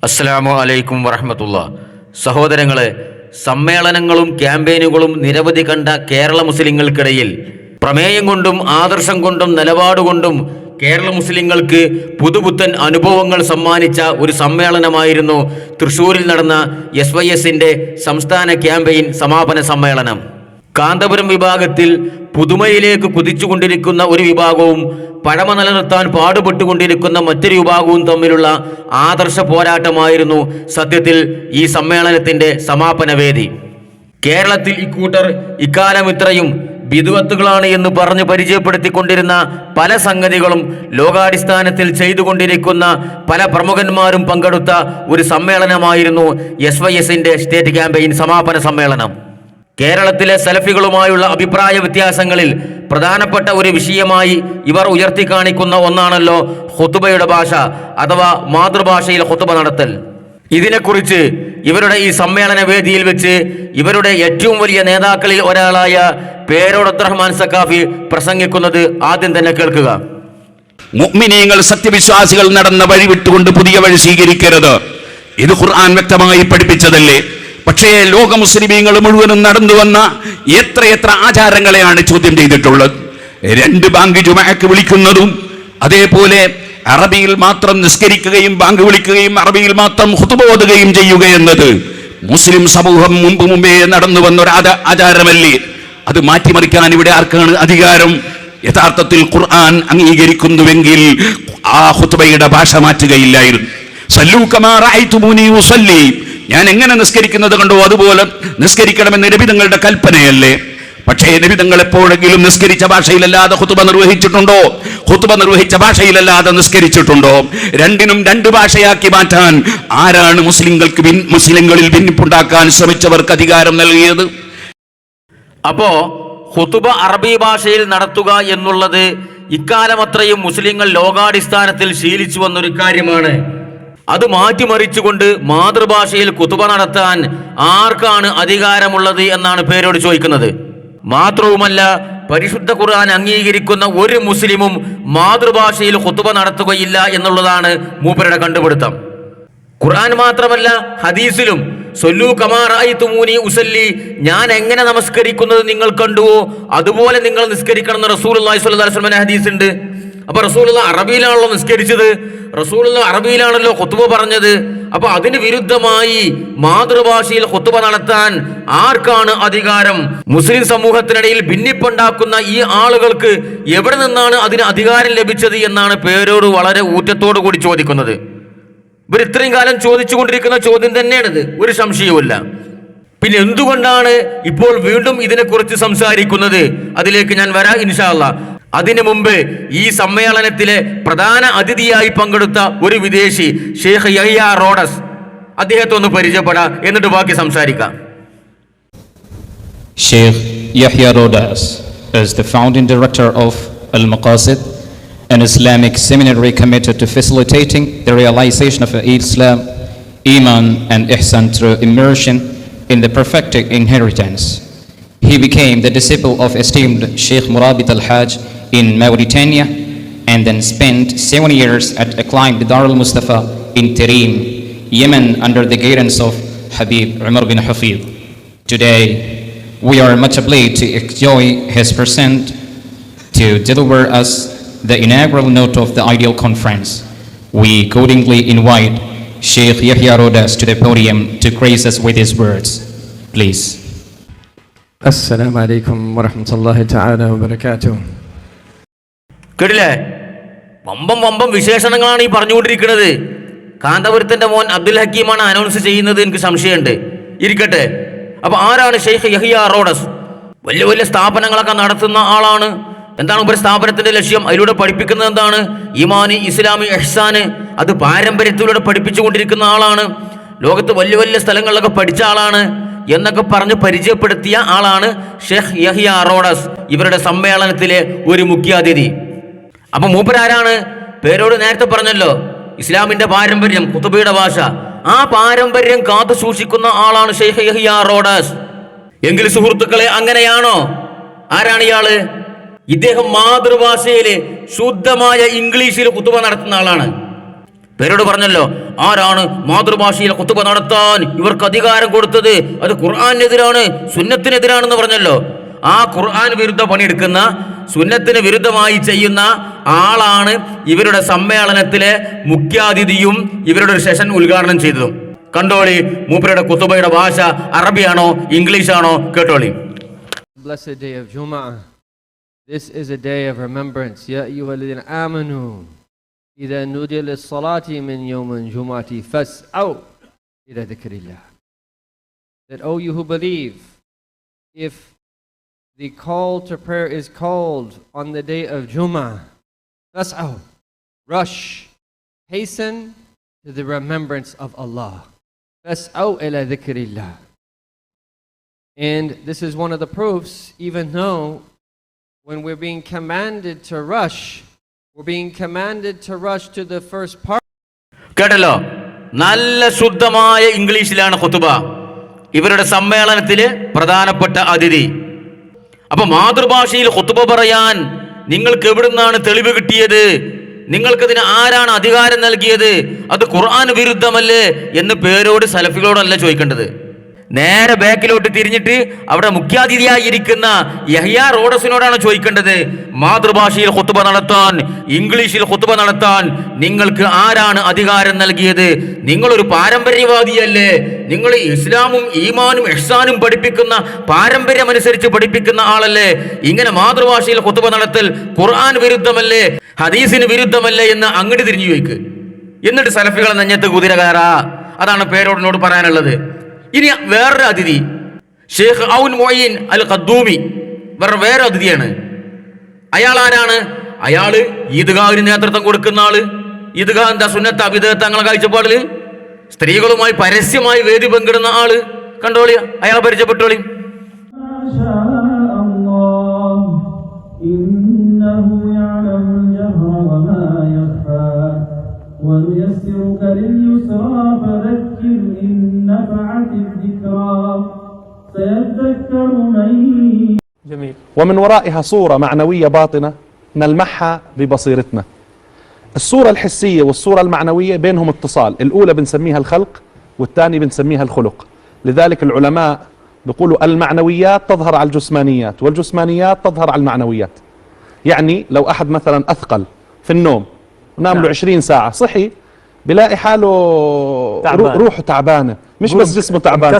അസ്സലാമു അലൈക്കും വറഹ്മത്തുള്ളാഹി. സഹോദരങ്ങളെ, സമ്മേളനങ്ങളും ക്യാമ്പയിനുകളും നിരവധി കണ്ട കേരള മുസ്ലിങ്ങൾക്കിടയിൽ പ്രമേയം കൊണ്ടും ആദർശം കൊണ്ടും നിലപാടുകൊണ്ടും കേരള മുസ്ലിങ്ങൾക്ക് പുതുപുത്തൻ അനുഭവങ്ങൾ സമ്മാനിച്ച ഒരു സമ്മേളനമായിരുന്നു തൃശ്ശൂരിൽ നടന്ന SYSന്റെ സംസ്ഥാന ക്യാമ്പയിൻ സമാപന സമ്മേളനം. കാന്തപുരം വിഭാഗത്തിൽ പുതുമയിലേക്ക് കുതിച്ചുകൊണ്ടിരിക്കുന്ന ഒരു വിഭാഗവും പഴമ നിലനിർത്താൻ പാടുപെട്ടുകൊണ്ടിരിക്കുന്ന മറ്റൊരു വിഭാഗവും തമ്മിലുള്ള ആദർശ പോരാട്ടമായിരുന്നു സത്യത്തിൽ ഈ സമ്മേളനത്തിന്റെ സമാപന വേദി. കേരളത്തിൽ ഇക്കൂട്ടർ ഇക്കാലം ഇത്രയും ബിദ്അത്തുകളാണ് എന്ന് പറഞ്ഞ് പരിചയപ്പെടുത്തിക്കൊണ്ടിരുന്ന പല സംഗതികളും ലോകാടിസ്ഥാനത്തിൽ ചെയ്തുകൊണ്ടിരിക്കുന്ന പല പ്രമുഖന്മാരും പങ്കെടുത്ത ഒരു സമ്മേളനമായിരുന്നു SYSന്റെ സ്റ്റേറ്റ് ക്യാമ്പയിൻ സമാപന സമ്മേളനം. കേരളത്തിലെ സലഫികളുമായുള്ള അഭിപ്രായ വ്യത്യാസങ്ങളിൽ പ്രധാനപ്പെട്ട ഒരു വിഷയമായി ഇവർ ഉയർത്തിക്കാണിക്കുന്ന ഒന്നാണല്ലോ ഖുതുബയുടെ ഭാഷ അഥവാ മാതൃഭാഷയിൽ ഖുതുബ നടത്തൽ. ഇതിനെക്കുറിച്ച് ഇവരുടെ ഈ സമ്മേളന വേദിയിൽ വെച്ച് ഇവരുടെ ഏറ്റവും വലിയ നേതാക്കളിൽ ഒരാളായ പേരോട് അബ്ദുറഹ്മാൻ സഖാഫി പ്രസംഗിക്കുന്നത് ആദ്യം തന്നെ കേൾക്കുക. മുഅ്മിനീങ്ങൾ സത്യവിശ്വാസികൾ നടന്ന വഴി വിട്ടുകൊണ്ട് പുതിയ വഴി സ്വീകരിക്കരുത്. ഇത് ഖുർആൻ വ്യക്തമായി പഠിപ്പിച്ചതല്ലേ. പക്ഷേ ലോക മുസ്ലിമീങ്ങൾ മുഴുവനും നടന്നു വന്ന എത്രയെത്ര ആചാരങ്ങളെയാണ് ചോദ്യം ചെയ്തിട്ടുള്ളത്. 2 ബാങ്ക് ജുമഅക്ക് വിളിക്കുന്നതും അതേപോലെ അറബിയിൽ മാത്രം നിസ്കരിക്കുകയും ബാങ്ക് വിളിക്കുകയും അറബിയിൽ മാത്രം ഖുതുബ ഓതുകയും ചെയ്യുക എന്നത് മുസ്ലിം സമൂഹം മുമ്പേ നടന്നു വന്ന ഒരു ആചാരമല്ലേ. അത് മാറ്റിമറിക്കാൻ ഇവിടെ ആർക്കാണ് അധികാരം? യഥാർത്ഥത്തിൽ ഖുർആൻ അംഗീകരിക്കുന്നുവെങ്കിൽ ആ ഖുതുബയുടെ ഭാഷ മാറ്റുകയില്ലായിരുന്നു. സല്ലൂ കമാ റഅയ്തുമൂനി ഉസല്ലി, ഞാൻ എങ്ങനെ നിസ്കരിക്കുന്നത് കണ്ടോ അതുപോലെ നിസ്കരിക്കണമെന്ന് നബി തങ്ങളുടെ കൽപ്പനയല്ലേ. പക്ഷേ നബി തങ്ങൾ എപ്പോഴെങ്കിലും നിസ്കരിച്ച ഭാഷയിലല്ലാതെ ഖുതുബ നിർവഹിച്ചിട്ടുണ്ടോ? ഖുതുബ നിർവഹിച്ച ഭാഷയിലല്ലാതെ നിസ്കരിച്ചിട്ടുണ്ടോ? രണ്ടിനും 2 ഭാഷയാക്കി മാറ്റാൻ ആരാണ് മുസ്ലിങ്ങളിൽ ഭിന്നിപ്പുണ്ടാക്കാൻ ശ്രമിച്ചവർക്ക് അധികാരം നൽകിയത്? അപ്പോ ഖുതുബ അറബി ഭാഷയിൽ നടത്തുക എന്നുള്ളത് ഇക്കാലം അത്രയും മുസ്ലിങ്ങൾ ലോകാടിസ്ഥാനത്തിൽ ശീലിച്ചു വന്നൊരു കാര്യമാണ്. അത് മാറ്റിമറിച്ചുകൊണ്ട് മാതൃഭാഷയിൽ ഖുതുബ നടത്താൻ ആർക്കാണ് അധികാരമുള്ളത് എന്നാണ് പേരോട് ചോദിക്കുന്നത്. മാത്രവുമല്ല, പരിശുദ്ധ ഖുർആൻ അംഗീകരിക്കുന്ന ഒരു മുസ്ലിമും മാതൃഭാഷയിൽ ഖുതുബ നടത്തുകയില്ല എന്നുള്ളതാണ് മൂപ്പരുടെ കണ്ടുപിടുത്തം. ഖുർആൻ മാത്രമല്ല, ഹദീസിലും സല്ലൂ കമാ റഅയ്തുമൂനി ഉസല്ലി, ഞാൻ എങ്ങനെ നമസ്കരിക്കുന്നത് നിങ്ങൾ കണ്ടുവോ അതുപോലെ നിങ്ങൾ നിസ്കരിക്കണം എന്ന് റസൂലുള്ളാഹി സ്വല്ലല്ലാഹു അലൈഹി വസല്ലം ഹദീസ് ഉണ്ട്. അപ്പൊ റസൂലുള്ളാഹി അറബിയിലാണല്ലോ നിസ്കരിച്ചത്, റസൂലുള്ളാഹി അറബിയിലാണല്ലോ ഖുതുബ പറഞ്ഞത്. അപ്പൊ അതിന് വിരുദ്ധമായി മാതൃഭാഷയിൽ ഖുതുബ നടത്താൻ ആർക്കാണ് അധികാരം? മുസ്ലിം സമൂഹത്തിനിടയിൽ ഭിന്നിപ്പുണ്ടാക്കുന്ന ഈ ആളുകൾക്ക് എവിടെ നിന്നാണ് അതിന് അധികാരം ലഭിച്ചത് എന്നാണ് പേരോട് വളരെ ഊറ്റത്തോടു കൂടി ചോദിക്കുന്നത്. ഇവർ ഇത്രയും കാലം ചോദിച്ചുകൊണ്ടിരിക്കുന്ന ചോദ്യം തന്നെയാണിത്, ഒരു സംശയവുമില്ല. പിന്നെ എന്തുകൊണ്ടാണ് ഇപ്പോൾ വീണ്ടും ഇതിനെക്കുറിച്ച് സംസാരിക്കുന്നത്? അതിലേക്ക് ഞാൻ വരാം ഇൻഷാ അല്ലാഹ്. അതിനു മുമ്പ് ഈ സമ്മേളനത്തിലെ പ്രധാന അതിഥിയായി പങ്കെടുത്ത ഒരു വിദേശി ഷെയ്ഖ് യഹ്യ റോഡസ്, അദ്ദേഹത്തെ ഒന്ന് പരിചയപ്പെടാം, എന്നിട്ട് ബാക്കി സംസാരിക്കാം. Sheikh Yahya Rodas is the founding director of Al-Maqasid, an Islamic seminary committed to facilitating the realization of Islam, Iman and Ihsan through immersion in the perfected inheritance. He became the disciple of esteemed Sheikh Murabit Al-Hajj in Mauritania and then spent 7 years at acclaimed Dar al-Mustafa in Tarim, Yemen under the guidance of Habib Umar bin Hafid. Today, we are much obliged to enjoy his presence to deliver us the inaugural note of the ideal conference. We accordingly invite Sheikh Yahya Rodas to the podium to grace us with his words. Please. Assalamu alaikum wa rahmatullahi ta'ala wa barakatuh. കേട്ടില്ലേ? വമ്പം വിശേഷണങ്ങളാണ് ഈ പറഞ്ഞുകൊണ്ടിരിക്കുന്നത്. കാന്തപുരത്തിന്റെ മോൻ Abdul ഹക്കീമാണ് announce ചെയ്യുന്നത്, എനിക്ക് സംശയമുണ്ട്. ഇരിക്കട്ടെ. അപ്പൊ ആരാണ് ഷെയ്ഖ് യഹ്യ റോഡസ്? വലിയ സ്ഥാപനങ്ങളൊക്കെ നടത്തുന്ന ആളാണ്. എന്താണ് ഒരു സ്ഥാപനത്തിന്റെ ലക്ഷ്യം? അതിലൂടെ പഠിപ്പിക്കുന്നത് എന്താണ്? ഈമാന്, ഇസ്ലാമി, ഇഹ്സാന്, അത് പാരമ്പര്യത്തിലൂടെ പഠിപ്പിച്ചുകൊണ്ടിരിക്കുന്ന ആളാണ്. ലോകത്ത് വലിയ സ്ഥലങ്ങളിലൊക്കെ പഠിച്ച ആളാണ് എന്നൊക്കെ പറഞ്ഞ് പരിചയപ്പെടുത്തിയ ആളാണ് ഷെയ്ഖ് യഹ്യ റോഡസ്, ഇവരുടെ സമ്മേളനത്തിലെ ഒരു മുഖ്യാതിഥി. അപ്പൊ മൂപ്പരാരാണ്? പേരോട് നേരത്തെ പറഞ്ഞല്ലോ, ഇസ്ലാമിന്റെ പാരമ്പര്യം, ഖുതുബയുടെ ഭാഷ, ആ പാരമ്പര്യം കാത്തു സൂക്ഷിക്കുന്ന ആളാണ് ഷെയ്ഖ് യഹ്യ റോഡസ്. എങ്കിൽ സുഹൃത്തുക്കളെ, അങ്ങനെയാണോ? ആരാണ് ഇയാള്? ഇദ്ദേഹം മാതൃഭാഷയില് ശുദ്ധമായ ഇംഗ്ലീഷിൽ ഖുതുബ നടത്തുന്ന ആളാണ്. പേരോട് പറഞ്ഞല്ലോ, ആരാണ് മാതൃഭാഷയിൽ ഖുതുബ നടത്താൻ ഇവർക്ക് അധികാരം കൊടുത്തത്? അത് ഖുർആനെതിരാണ്, സുന്നത്തിനെതിരാണെന്ന് പറഞ്ഞല്ലോ. ആ ഖുർആൻ വിരുദ്ധ പണിയെടുക്കുന്ന, സുന്നത്തിന് വിരുദ്ധമായി ചെയ്യുന്ന ആളാണ് ഇവരുടെ സമ്മേളനത്തിലെ മുഖ്യാതിഥിയും ഇവരുടെ ഒരു സെഷൻ ഉദ്ഘാടനം ചെയ്തതും. കണ്ടോളി, മൂപ്പരുടെ ഖുതുബയുടെ ഭാഷ അറബിയാണോ ഇംഗ്ലീഷാണോ? കേട്ടോളി. Blessed day of Jum'ah. This is a day of remembrance. Ya ayyuhalladhina amanu idha nudiya lis-salati min yawm al-jum'ati fas'au ila dhikrillah. That, oh, you who believe, if the call to prayer is called on the day of Jum'ah, fas'au, rush, hasten to the remembrance of Allah. Fas'au ila dhikrillah. And this is one of the proofs, even though when we're being commanded to rush, we're being commanded to rush to the first part. കേട്ടല്ലോ, നല്ല ശുദ്ധമായ ഇംഗ്ലീഷിലാണ് ഖുതുബ, ഇവരുടെ സമ്മേളനത്തിലെ പ്രധാനപ്പെട്ട അതിഥി. അപ്പൊ മാതൃഭാഷയിൽ ഖുതുബ പറയാൻ നിങ്ങൾക്ക് എവിടുന്നാണ് തെളിവ് കിട്ടിയത്? നിങ്ങൾക്കതിന് ആരാണ് അധികാരം നൽകിയത്? അത് ഖുർആൻ വിരുദ്ധമല്ലേ എന്ന് പേരോട് സലഫികളോടല്ല ചോദിക്കേണ്ടത്. നേരെ ബാക്കിലോട്ട് തിരിഞ്ഞിട്ട് അവിടെ മുഖ്യാതിഥിയായി ഇരിക്കുന്ന യഹ്യ റോഡസിനോടാണ് ചോദിക്കേണ്ടത്. മാതൃഭാഷയിൽ ഖുതുബ നടത്താൻ, ഇംഗ്ലീഷിൽ ഖുതുബ നടത്താൻ നിങ്ങൾക്ക് ആരാണ് അധികാരം നൽകിയത്? നിങ്ങളൊരു പാരമ്പര്യവാദിയല്ലേ? നിങ്ങൾ ഇസ്ലാമും ഈമാനും ഇഹ്സാനും പഠിപ്പിക്കുന്ന, പാരമ്പര്യമനുസരിച്ച് പഠിപ്പിക്കുന്ന ആളല്ലേ? ഇങ്ങനെ മാതൃഭാഷയിൽ ഖുതുബ നടത്തൽ ഖുർആൻ വിരുദ്ധമല്ലേ, ഹദീസിന് വിരുദ്ധമല്ലേ എന്ന് അങ്ങോട്ട് തിരിഞ്ഞു ചോദിക്ക്. എന്നിട്ട് സലഫികളെ നെഞ്ഞത്ത് കുതിര കയറാ. അതാണ് പേരോടിനോട് പറയാനുള്ളത്. ഇനി വേറൊരു അതിഥി, ഷെയ്ഖ് ഔൻ മൊയ്യീൻ അൽ ഖദ്ദൂമി, വേറെ അതിഥിയാണ്. അയാൾ ആരാണ്? അയാള് ഈദ്ഗാഹിന് നേതൃത്വം കൊടുക്കുന്ന ആള്. ഈദ്ഗാഹ് എന്താ, സുന്നത്ത ബിദ്അത്ത് തങ്ങളെ കാഴ്ചപ്പാടില് സ്ത്രീകളുമായി പരസ്യമായി വേദി പങ്കിടുന്ന ആള്. കണ്ടോളി, അയാളെ പരിചയപ്പെട്ടോളി. وَنُيَسِّرُكَ لِلْيُسْرَى فَذَكِّرْ إِن نَّفَعَتِ الذِّكْرَى سَيَذَّكَّرُ مَن. جميل. ومن ورائها صورة معنوية باطنة نلمحها ببصيرتنا. الصورة الحسية والصورة المعنوية بينهم اتصال، الأولى بنسميها الخلق والثانية بنسميها الخلق. لذلك العلماء بيقولوا المعنويات تظهر على الجسمانيات والجسمانيات تظهر على المعنويات. يعني لو أحد مثلا أثقل في النوم ونام له 20 ساعة، صحي بلاقي حاله روحه تعبانة، مش بس جسمه تعبان،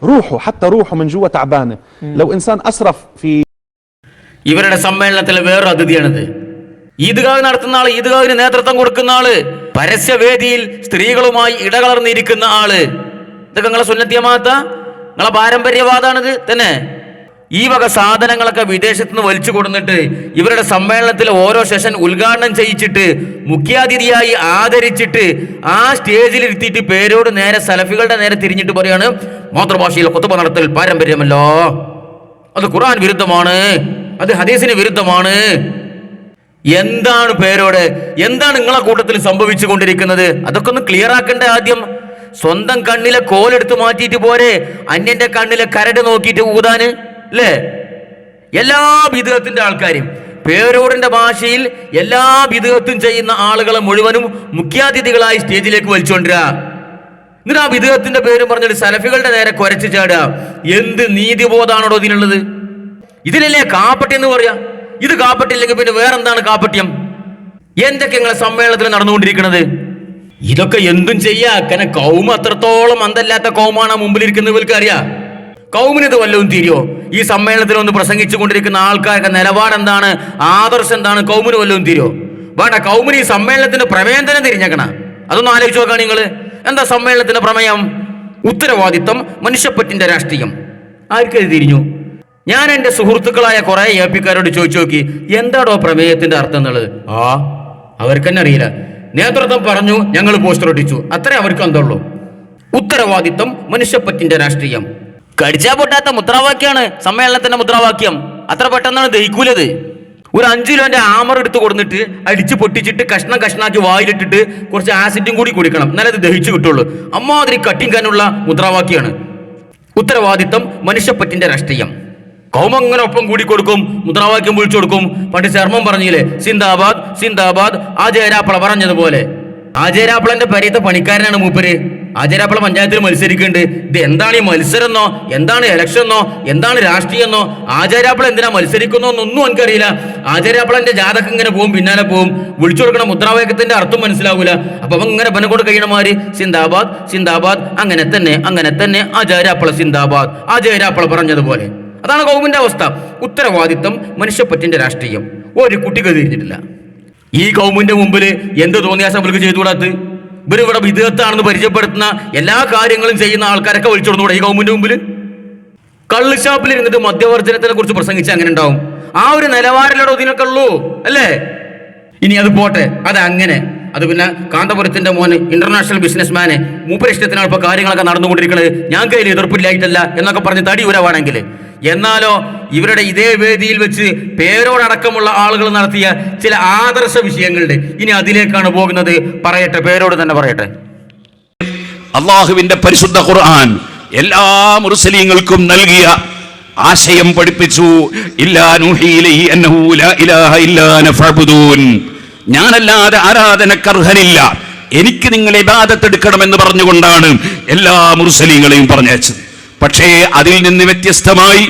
روحه حتى روحه من جوا تعبانة. لو إنسان أسرف في. ഇവരുടെ സമ്മേളനത്തിലെ വേറൊരു അതിഥിയാണിത്. ഈദ്ഗാഹ് നടത്തുന്ന ആള്, ഈദ്ഗാഹിന് നേതൃത്വം കൊടുക്കുന്ന ആള്, പരസ്യവേദിയിൽ സ്ത്രീകളുമായി ഇടകലർന്നിരിക്കുന്ന ആള്. ഇതൊക്കെ നിങ്ങളെ സുന്നത്തിയമാത്ത, നിങ്ങളെ പാരമ്പര്യവാദാണിത് തന്നെ. ഈ വക സാധനങ്ങളൊക്കെ വിദേശത്ത് നിന്ന് വലിച്ചു കൊടുത്തിട്ട് ഇവരുടെ സമ്മേളനത്തിൽ ഓരോ സെഷൻ ഉദ്ഘാടനം ചെയ്യിച്ചിട്ട് മുഖ്യാതിഥിയായി ആദരിച്ചിട്ട് ആ സ്റ്റേജിൽ ഇരുത്തിയിട്ട് പേരോട് നേരെ സലഫികളുടെ നേരെ തിരിഞ്ഞിട്ട് പറയാണ്, മാതൃഭാഷയിൽ ഖുതുബ നടത്തൽ പാരമ്പര്യമല്ലോ, അത് ഖുർആൻ വിരുദ്ധമാണ്, അത് ഹദീസിന് വിരുദ്ധമാണ്. എന്താണ് പേരോട്, എന്താണ് നിങ്ങളെ കൂട്ടത്തിൽ സംഭവിച്ചു കൊണ്ടിരിക്കുന്നത്? അതൊക്കെ ഒന്ന് ക്ലിയർ ആക്കണ്ടേ ആദ്യം. സ്വന്തം കണ്ണിലെ കോലെടുത്ത് മാറ്റിയിട്ട് പോരെ അന്യന്റെ കണ്ണിലെ കരട് നോക്കിയിട്ട് ഊതാന്, അല്ലേ? എല്ലാ ബിദ്അത്തിന്റെ ആൾക്കാരും പേരോടിന്റെ ഭാഷയിൽ എല്ലാ ബിദ്അത്തും ചെയ്യുന്ന ആളുകളെ മുഴുവനും മുഖ്യാതിഥികളായി സ്റ്റേജിലേക്ക് വലിച്ചുകൊണ്ടിരാ. എന്നിട്ട് ആ ബിദ്അത്തിന്റെ പേരും പറഞ്ഞിട്ട് സലഫികളുടെ നേരെ കുരച്ചു ചാടുക. എന്ത് നീതിബോധാണോ ഇതിനുള്ളത്? ഇതിനല്ലേ കാപ്പട്യം എന്ന് പറയാ? ഇത് കാപ്പട്ടില്ലെങ്കിൽ പിന്നെ വേറെന്താണ് കാപ്പട്യം? എന്തൊക്കെ നിങ്ങളെ സമ്മേളനത്തിൽ നടന്നുകൊണ്ടിരിക്കുന്നത്? ഇതൊക്കെ എന്തും ചെയ്യാ. കാരണം കൗമ അത്രത്തോളം അന്തല്ലാത്ത കൗമാണ് മുമ്പിലിരിക്കുന്നവർക്ക് അറിയാം. കൗമിന് ഇത് വല്ലതും തീരുവോ? ഈ സമ്മേളനത്തിൽ ഒന്ന് പ്രസംഗിച്ചു കൊണ്ടിരിക്കുന്ന ആൾക്കാർക്ക് നിലപാട് എന്താണ്, ആദർശം എന്താണ്, കൗമിന് വല്ലതും തീരുവോ? വേണ്ട, കൗമിന് ഈ സമ്മേളനത്തിന്റെ പ്രമേയം തന്നെ തിരിഞ്ഞേക്കണ. അതൊന്ന് ആലോചിച്ച് നോക്കാം നിങ്ങൾ. എന്താ സമ്മേളനത്തിന്റെ പ്രമേയം? ഉത്തരവാദിത്വം, മനുഷ്യപ്പറ്റിന്റെ രാഷ്ട്രീയം. ആർക്കത് തിരിഞ്ഞു? ഞാൻ എൻ്റെ സുഹൃത്തുക്കളായ കുറെ ഏപ്പിക്കാരോട് ചോദിച്ചു നോക്കി, എന്താണോ പ്രമേയത്തിന്റെ അർത്ഥം എന്നുള്ളത്. അവർക്ക് തന്നെ അറിയില്ല. നേതൃത്വം പറഞ്ഞു, ഞങ്ങൾ പോസ്റ്റർ ഒട്ടിച്ചു, അത്രേ അവർക്ക് എന്തുള്ളൂ. ഉത്തരവാദിത്വം, മനുഷ്യപ്പറ്റിന്റെ രാഷ്ട്രീയം. കടിച്ചാ പൊട്ടാത്ത മുദ്രാവാക്യാണ് സമ്മേളനത്തിന്റെ മുദ്രാവാക്യം. അത്ര പെട്ടെന്നാണ് ദഹിക്കൂലത്. ഒരു 5 കിലോന്റെ ആമർ എടുത്ത് കൊടുത്തിട്ട് അടിച്ച് പൊട്ടിച്ചിട്ട് കഷ്ണം കഷ്ണാക്കി വായിലിട്ടിട്ട് കുറച്ച് ആസിഡും കൂടി കുടിക്കണം, എന്നാലേ അത് ദഹിച്ചു കിട്ടുള്ളൂ. അമ്മാതിരി കട്ടിങ്കാനുള്ള മുദ്രാവാക്യാണ് ഉത്തരവാദിത്വം, മനുഷ്യപ്പറ്റിന്റെ രാഷ്ട്രീയം. കൗമങ്ങനെ ഒപ്പം കൂടി കൊടുക്കും, മുദ്രാവാക്യം വിളിച്ചു കൊടുക്കും. പണ്ട് ചർമ്മം പറഞ്ഞില്ലേ, സിന്ദാബാദ് സിന്ദാബാദ്, ആ ജയരാപ്പള പറഞ്ഞതുപോലെ. ആചാര്യാപ്പളന്റെ പരീത്തെ പണിക്കാരനാണ് മൂപ്പര്. ആചാര്യാപ്പള പഞ്ചായത്തിൽ മത്സരിക്കുന്നുണ്ട്. ഇത് എന്താണ് ഈ മത്സരം എന്നോ എന്താണ് ഇലക്ഷൻ എന്നോ എന്താണ് രാഷ്ട്രീയം എന്നോ ആചാര്യാപ്പള എന്തിനാ മത്സരിക്കുന്നോ എന്നൊന്നും എനിക്കറിയില്ല. ആചാര്യാപ്പളന്റെ ജാതകം ഇങ്ങനെ പോവും, പിന്നാലെ പോവും, വിളിച്ചു കൊടുക്കണ മുദ്രാവാക്യത്തിന്റെ അർത്ഥം മനസ്സിലാവൂല. അപ്പൊ അവൻ ഇങ്ങനെ ബനക്കോട് കഴിയണമാര് സിന്ദാബാദ് സിന്ദാബാദ്, അങ്ങനെ തന്നെ ആചാര്യാപ്പള സിന്ദാബാദ്, ആചാര്യാപ്പള പറഞ്ഞതുപോലെ. അതാണ് ഗവൺമെന്റ് അവസ്ഥ. ഉത്തരവാദിത്തം, മനുഷ്യപ്പറ്റിന്റെ രാഷ്ട്രീയം ഒരു കുട്ടിക്ക് തിരിഞ്ഞിട്ടില്ല. ഈ ഗവൺമെന്റ് മുമ്പിൽ എന്ത് തോന്നിയാസം അവർക്ക് ചെയ്തുകൂടാത്ത്? ഇവരിവിടെ വിദഗ്ധാണെന്ന് പരിചയപ്പെടുത്തുന്ന എല്ലാ കാര്യങ്ങളും ചെയ്യുന്ന ആൾക്കാരൊക്കെ വിളിച്ചോടുന്നൂടെ ഈ ഗവൺമെന്റ് മുമ്പിൽ? കള്ളുഷാപ്പിൽ ഇരുന്നിട്ട് മദ്യവർജനത്തിനെ കുറിച്ച് പ്രസംഗിച്ച് അങ്ങനെ ഉണ്ടാവും. ആ ഒരു നിലവാരത്തിലൂടെ ഇതിനൊക്കെ ഉള്ളൂ അല്ലേ? ഇനി അത് പോട്ടെ, അത് അങ്ങനെ. അത് പിന്നെ കാന്തപുരത്തിന്റെ മോന് ഇന്റർനാഷണൽ ബിസിനസ്മാന് മൂപ്പര് ഇഷ്ടത്തിനാണ് ഇപ്പൊ കാര്യങ്ങളൊക്കെ നടന്നുകൊണ്ടിരിക്കുന്നത്, ഞാൻ കയ്യിൽ എതിർപ്പില്ലായിട്ടല്ല എന്നൊക്കെ പറഞ്ഞ് തടി ഉരവാണെങ്കിൽ, എന്നാലോ ഇവരുടെ ഇതേ വേദിയിൽ വെച്ച് പേരോടക്കമുള്ള ആളുകൾ നടത്തിയ ചില ആദർശ വിഷയങ്ങളുണ്ട്. ഇനി അതിലേക്കാണ് പോകുന്നത്. പറയട്ടെ, പേരോട് തന്നെ പറയട്ടെ. അള്ളാഹുവിന്റെ പരിശുദ്ധ ഖുർആൻ എല്ലാ മുർസലീങ്ങൾക്കും നൽകിയ ആശയം പഠിപ്പിച്ചു. ഇല്ലാ നൂഹി ഇലൈഹി അന്നഹു ലാ ഇലാഹ ഇല്ലാ അന ഫഅബ്ദൂൻ. ഞാനല്ലാതെ ആരാധനക്കർഹനില്ല, എനിക്ക് നിങ്ങൾ ഇബാദത്ത് എടുക്കണമെന്ന് പറഞ്ഞുകൊണ്ടാണ് എല്ലാ മുർസലീങ്ങളെയും പറഞ്ഞയച്ചത്. പക്ഷേ അതിൽ നിന്ന് വ്യത്യസ്തമായി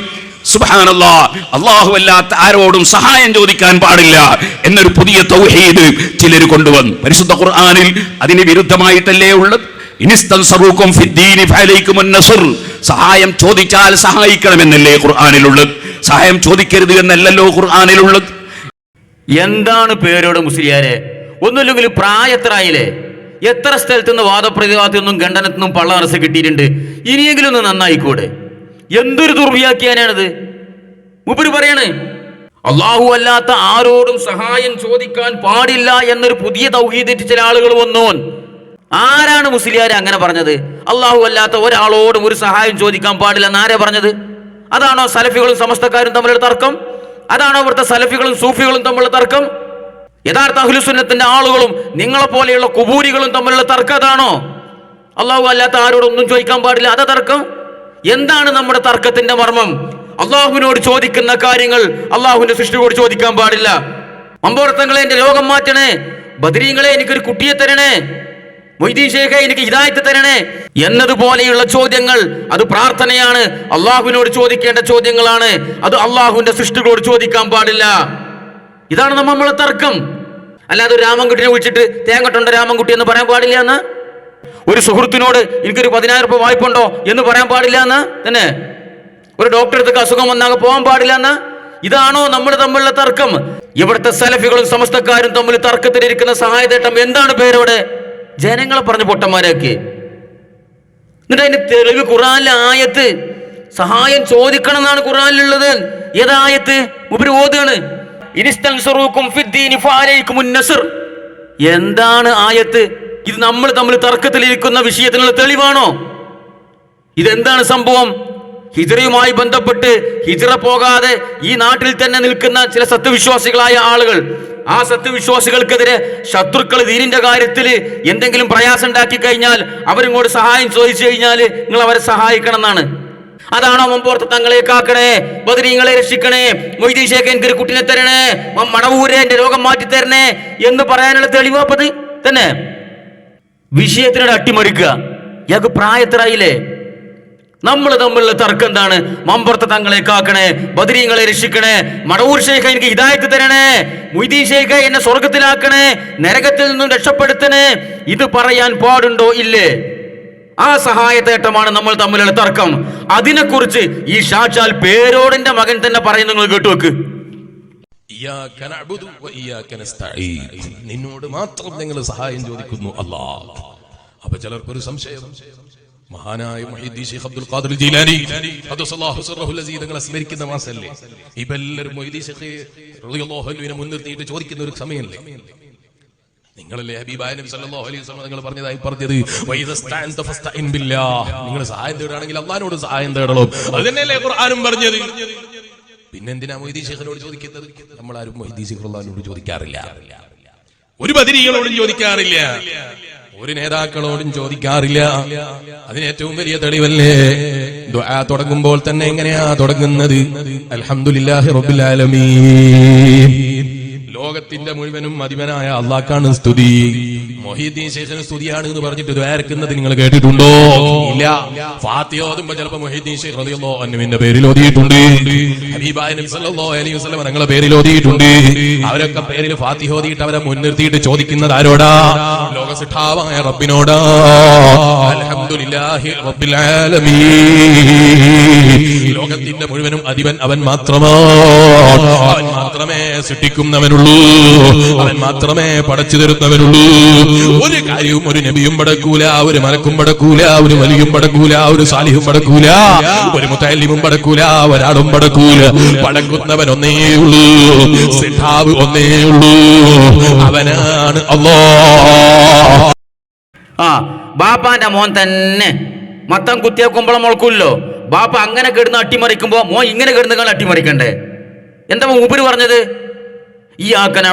സുബ്ഹാനല്ലാഹ്, അല്ലാഹു അല്ലാത്ത ആരോടും സഹായം ചോദിക്കാൻ പാടില്ല എന്നൊരു പുതിയ തൗഹീദ് ചിലർ കൊണ്ടുവന്നു. പരിശുദ്ധ ഖുർആനിൽ അതിന് വിരുദ്ധമായിട്ടല്ലേ ഉള്ളത്? ഇനിസ്തൻസറൂകും ഫിദ്ദീനി ഫഅലൈകുമുൻ നസ്ർ. സഹായം ചോദിച്ചാൽ സഹായിക്കണമെന്നല്ലേ ഖുർആനിലുള്ളത്? സഹായം ചോദിക്കരുത് എന്നല്ലല്ലോ ഖുർആനിലുള്ളത്. എന്താണ് പേരോട് മുസ്ലിയാരെ? ഒന്നുമില്ലെങ്കിൽ പ്രായത്രായില്ലേ? എത്ര സ്ഥലത്തു നിന്ന് വാദപ്രതിവാദത്തിനൊന്നും ഖണ്ഡനത്തിനും പള്ള മനസ്സ് കിട്ടിയിട്ടുണ്ട്. ഇനിയെങ്കിലും ഒന്ന് നന്നായിക്കൂടെ? എന്തൊരു ദുർവ്യാഖ്യാനാണിത്. മൂപ്പര് പറയാണ് അള്ളാഹു അല്ലാത്ത ആരോടും സഹായം ചോദിക്കാൻ പാടില്ല എന്നൊരു പുതിയ തൗഹീദ് ചില ആളുകൾ വന്നു. ആരാണ് മുസ്ലിയാരെ അങ്ങനെ പറഞ്ഞത്? അള്ളാഹു അല്ലാത്ത ഒരാളോടും ഒരു സഹായം ചോദിക്കാൻ പാടില്ല എന്നാരാ പറഞ്ഞത്? അതാണോ സലഫികളും സമസ്തക്കാരും തമ്മിലുള്ള തർക്കം? അതാണോ ഇവിടുത്തെ സലഫികളും സൂഫികളും തമ്മിലുള്ള തർക്കം? യഥാർത്ഥ അഹ്ലുസുന്നത്തിന്റെ ആളുകളും നിങ്ങളെ പോലെയുള്ള കുബൂരികളും തമ്മിലുള്ള തർക്കം അതാണോ? അള്ളാഹു അല്ലാത്ത ആരോടൊന്നും ചോദിക്കാൻ പാടില്ല, അതാ തർക്കം? എന്താണ് നമ്മുടെ തർക്കത്തിന്റെ മർമ്മം? അള്ളാഹുവിനോട് ചോദിക്കുന്ന കാര്യങ്ങൾ അള്ളാഹുവിന്റെ സൃഷ്ടിയോട് ചോദിക്കാൻ പാടില്ല. മമ്പോർത്തങ്ങളെ എന്റെ രോഗം മാറ്റണേ, ബദരീങ്ങളെ എനിക്കൊരു കുട്ടിയെ തരണേ, മൊയ്തീൻ ശേഖേ എനിക്ക് ഹിദായത്ത് തരണേ എന്നതുപോലെയുള്ള ചോദ്യങ്ങൾ അത് പ്രാർത്ഥനയാണ്, അള്ളാഹുവിനോട് ചോദിക്കേണ്ട ചോദ്യങ്ങളാണ്. അത് അള്ളാഹുവിന്റെ സൃഷ്ടികളോട് ചോദിക്കാൻ പാടില്ല. ഇതാണ് നമ്മളെ തർക്കം. അല്ലാതെ ഒരു രാമൻകുട്ടിനെ വിളിച്ചിട്ട് തേങ്ങട്ടുണ്ട് രാമൻകുട്ടി എന്ന് പറയാൻ പാടില്ല എന്ന്, ഒരു സുഹൃത്തിനോട് എനിക്കൊരു 10,000 രൂപ വായ്പുണ്ടോ എന്ന് പറയാൻ പാടില്ല എന്ന്, തന്നെ ഒരു ഡോക്ടറെ അടുത്തേക്ക് അസുഖം വന്നാൽ പോകാൻ പാടില്ല എന്ന്. ഇതാണോ നമ്മൾ തമ്മിലുള്ള തർക്കം? ഇവിടുത്തെ സലഫികളും സമസ്തക്കാരും തമ്മിൽ തർക്കത്തിലിരിക്കുന്ന സഹായതേട്ടം എന്താണ് പേരോടെ? ജനങ്ങളെ പറഞ്ഞ് പൊട്ടന്മാരാക്കി. എന്നിട്ട് അതിന്റെ തെളിവ് ഖുർആനിലെ ആയത്ത്, സഹായം ചോദിക്കണം എന്നാണ് ഖുർആനിലുള്ളത്. ഏതായത്ത്? മുബരി ഓതാണ് ഇനിസ്തൻസറൂകും ഫിദ്ദീനി ഫഅലൈകുമുൻ നസ്ർ. എന്താണ് ആയത്ത്? ഇത് നമ്മൾ തമ്മിൽ തർക്കത്തിലിരിക്കുന്ന വിഷയത്തിനുള്ള തെളിവാണോ? ഇതെന്താണ് സംഭവം? ഹിജ്റയുമായി ബന്ധപ്പെട്ട് ഹിജ്റ പോകാതെ ഈ നാട്ടിൽ തന്നെ നിൽക്കുന്ന ചില സത്യവിശ്വാസികളായ ആളുകൾ, ആ സത്യവിശ്വാസികൾക്കെതിരെ ശത്രുക്കൾ ദീനിന്റെ കാര്യത്തിൽ എന്തെങ്കിലും പ്രയാസം ഉണ്ടാക്കി കഴിഞ്ഞാൽ അവരിങ്ങോട്ട് സഹായം ചോദിച്ചു കഴിഞ്ഞാൽ നിങ്ങൾ അവരെ സഹായിക്കണം എന്നാണ്. അതാണോ മുമ്പോർത്ത് തങ്ങളെ കാക്കണേ, ബദരീങ്ങളെ രക്ഷിക്കണേ, മൊയ്തീൻ ശേഖേ എനിക്കൊരു കുട്ടിനെ തരണേ, മടവൂരെ എന്റെ രോഗം മാറ്റി തരണേ എന്ന് പറയാനുള്ള തെളിവാപ്പത് തന്നെ? വിഷയത്തിനോട് അട്ടിമറിക്കുക. ഇയാൾക്ക് പ്രായത്തിലായില്ലേ? നമ്മൾ തമ്മിലുള്ള തർക്കം എന്താണ്? മമ്പുറത്തെ തങ്ങളെ കാക്കണേ, ബദരീങ്ങളെ രക്ഷിക്കണേ, മടവൂർ ശേഖ എനിക്ക് ഹിദായത്ത് തരണേ, മൊയ്തീൻ ശേഖ എന്നെ സ്വർഗത്തിലാക്കണേ, നരകത്തിൽ നിന്നും രക്ഷപ്പെടുത്തണേ, ഇത് പറയാൻ പാടുണ്ടോ? ഇല്ലേ? ആ സഹായത്തേട്ടമാണ് നമ്മൾ തമ്മിലുള്ള തർക്കം. അതിനെക്കുറിച്ച് ഈ ഷാച്ചാൽ പേരോടിന്റെ മകൻ തന്നെ പറയുന്ന നിങ്ങൾ കേട്ടുവെക്ക്. നിന്നോട് മാത്രം ഞങ്ങൾ സഹായം ചോദിക്കുന്നു അല്ലാഹ്. അപ്പൊ ചിലർക്കൊരു സംശയം, മഹാനായ മുഹീദ്ദീൻ ശൈഖ് അബ്ദുൽ ഖാദിർ ജീലാനി ഖദ്ദസല്ലാഹു സിർറഹുൽ അസീസ് തങ്ങളെ സ്മരിക്കുന്ന മാസല്ലേ? ഇപ്പൊ എല്ലാവരും മുഹീദ്ദീൻ ശൈഖ് റളിയല്ലാഹു അൻഹുവിനെ മുൻനിർത്തിയിട്ട് ചോദിക്കുന്ന ഒരു സമയമല്ലേ? നിങ്ങളല്ലേ ഹബീബായ നബി സല്ലല്ലാഹു അലൈഹി വസല്ലം നിങ്ങൾ പറഞ്ഞത് വൈദസ്തഅൻത ഫസ്തഇൻ ബില്ലാഹ്, നിങ്ങൾ സഹായം തേടുകയാണെങ്കിൽ അല്ലാഹുവിനോട് സഹായം തേടണം. അതുതന്നെയല്ലേ ഖുർആനും പറഞ്ഞത്? പിന്നെന്തിനാ മൊയ്തീൻ ശൈഖിനോട് ചോദിക്കുന്നത്? നമ്മളാരും മൊയ്തീൻ ശൈഖ് റളിയല്ലാഹു ചോദിക്കാറില്ല, ഒരു ബദരീകളോടും ചോദിക്കാറില്ല, ഒരു നേതാക്കളോടും ചോദിക്കാറില്ല. അതിന് ഏറ്റവും വലിയ തെളിവല്ലേ ദുആ തുടങ്ങുമ്പോൾ തന്നെ എങ്ങനെയാ തുടങ്ങുന്നത്? അൽഹംദുലില്ലാഹി റബ്ബിൽ ആലമീൻ. ലോകത്തിന്റെ മുഴുവനും അധിപനായ അള്ളാഹ്ക്കാണ് സ്തുതി. മൊഹീദ്ദീൻ ശൈഖിന് സ്തുതിയാണ് എന്ന് പറഞ്ഞിട്ട് ദ്വാരക്കുന്നത് നിങ്ങൾ കേട്ടിട്ടുണ്ടോ? ഇല്ല. ഫാത്തിഹ ഓതുമ്പോ ചിലപ്പോ മൊഹീദ്ദീൻ ശൈഖ് റളിയല്ലാഹു അൻഹുവിന്റെ പേരിൽ ഓതിയിട്ടുണ്ട്, ഹബീബായ നബി സല്ലല്ലാഹു അലൈഹി വസല്ലം തങ്ങളുടെ പേരിൽ ഓതിയിട്ടുണ്ട്. അവരൊക്കെ പേരിൽ ഫാത്തിഹ ഓതിയിട്ട് അവരെ മുൻനിർത്തിയിട്ട് ചോദിക്കുന്നത് ആരോടാ? ലോകസിട്ടാവായ റബ്ബിനോടാ. അൽഹംദുലില്ലാഹി റബ്ബിൽ ആലമീൻ. ലോകത്തിന്റെ മുഴുവനും അധിപൻ അവൻ മാത്രമാണ്. അവൻ മാത്രമേ സൃഷ്ടിക്കുന്നവനുള്ളൂ, അവൻ മാത്രമേ പടച്ചു തരുന്നവനുള്ളൂ. ഒരു കാര്യവും ഒരു നബിയും പടക്കൂല, ഒരു മലക്കും പടക്കൂല, ഒരു വലിയും പടക്കൂല, ഒരു സാലിഹും പടക്കൂല, ഒരു മുതല്ലിമും പടക്കൂല, ഒരാളും പടക്കൂല. പടക്കുന്നവൻ ഒന്നേ ഉള്ളൂ, സിദ്ധാവ് ഒന്നേ ഉള്ളൂ, അവനാണ് അല്ലാഹ്. ബാപ്പാന്റെ മോൻ തന്നെ മത്തം കുത്തിയേക്കുമ്പോഴും മുളക്കൂല്ലോ. ബാപ്പ അങ്ങനെ കിടന്ന് അട്ടിമറിക്കുമ്പോ മോൻ ഇങ്ങനെ കിടന്ന് അട്ടിമറിക്കണ്ടേ? എന്താ മൂപ്പര് പറഞ്ഞത്?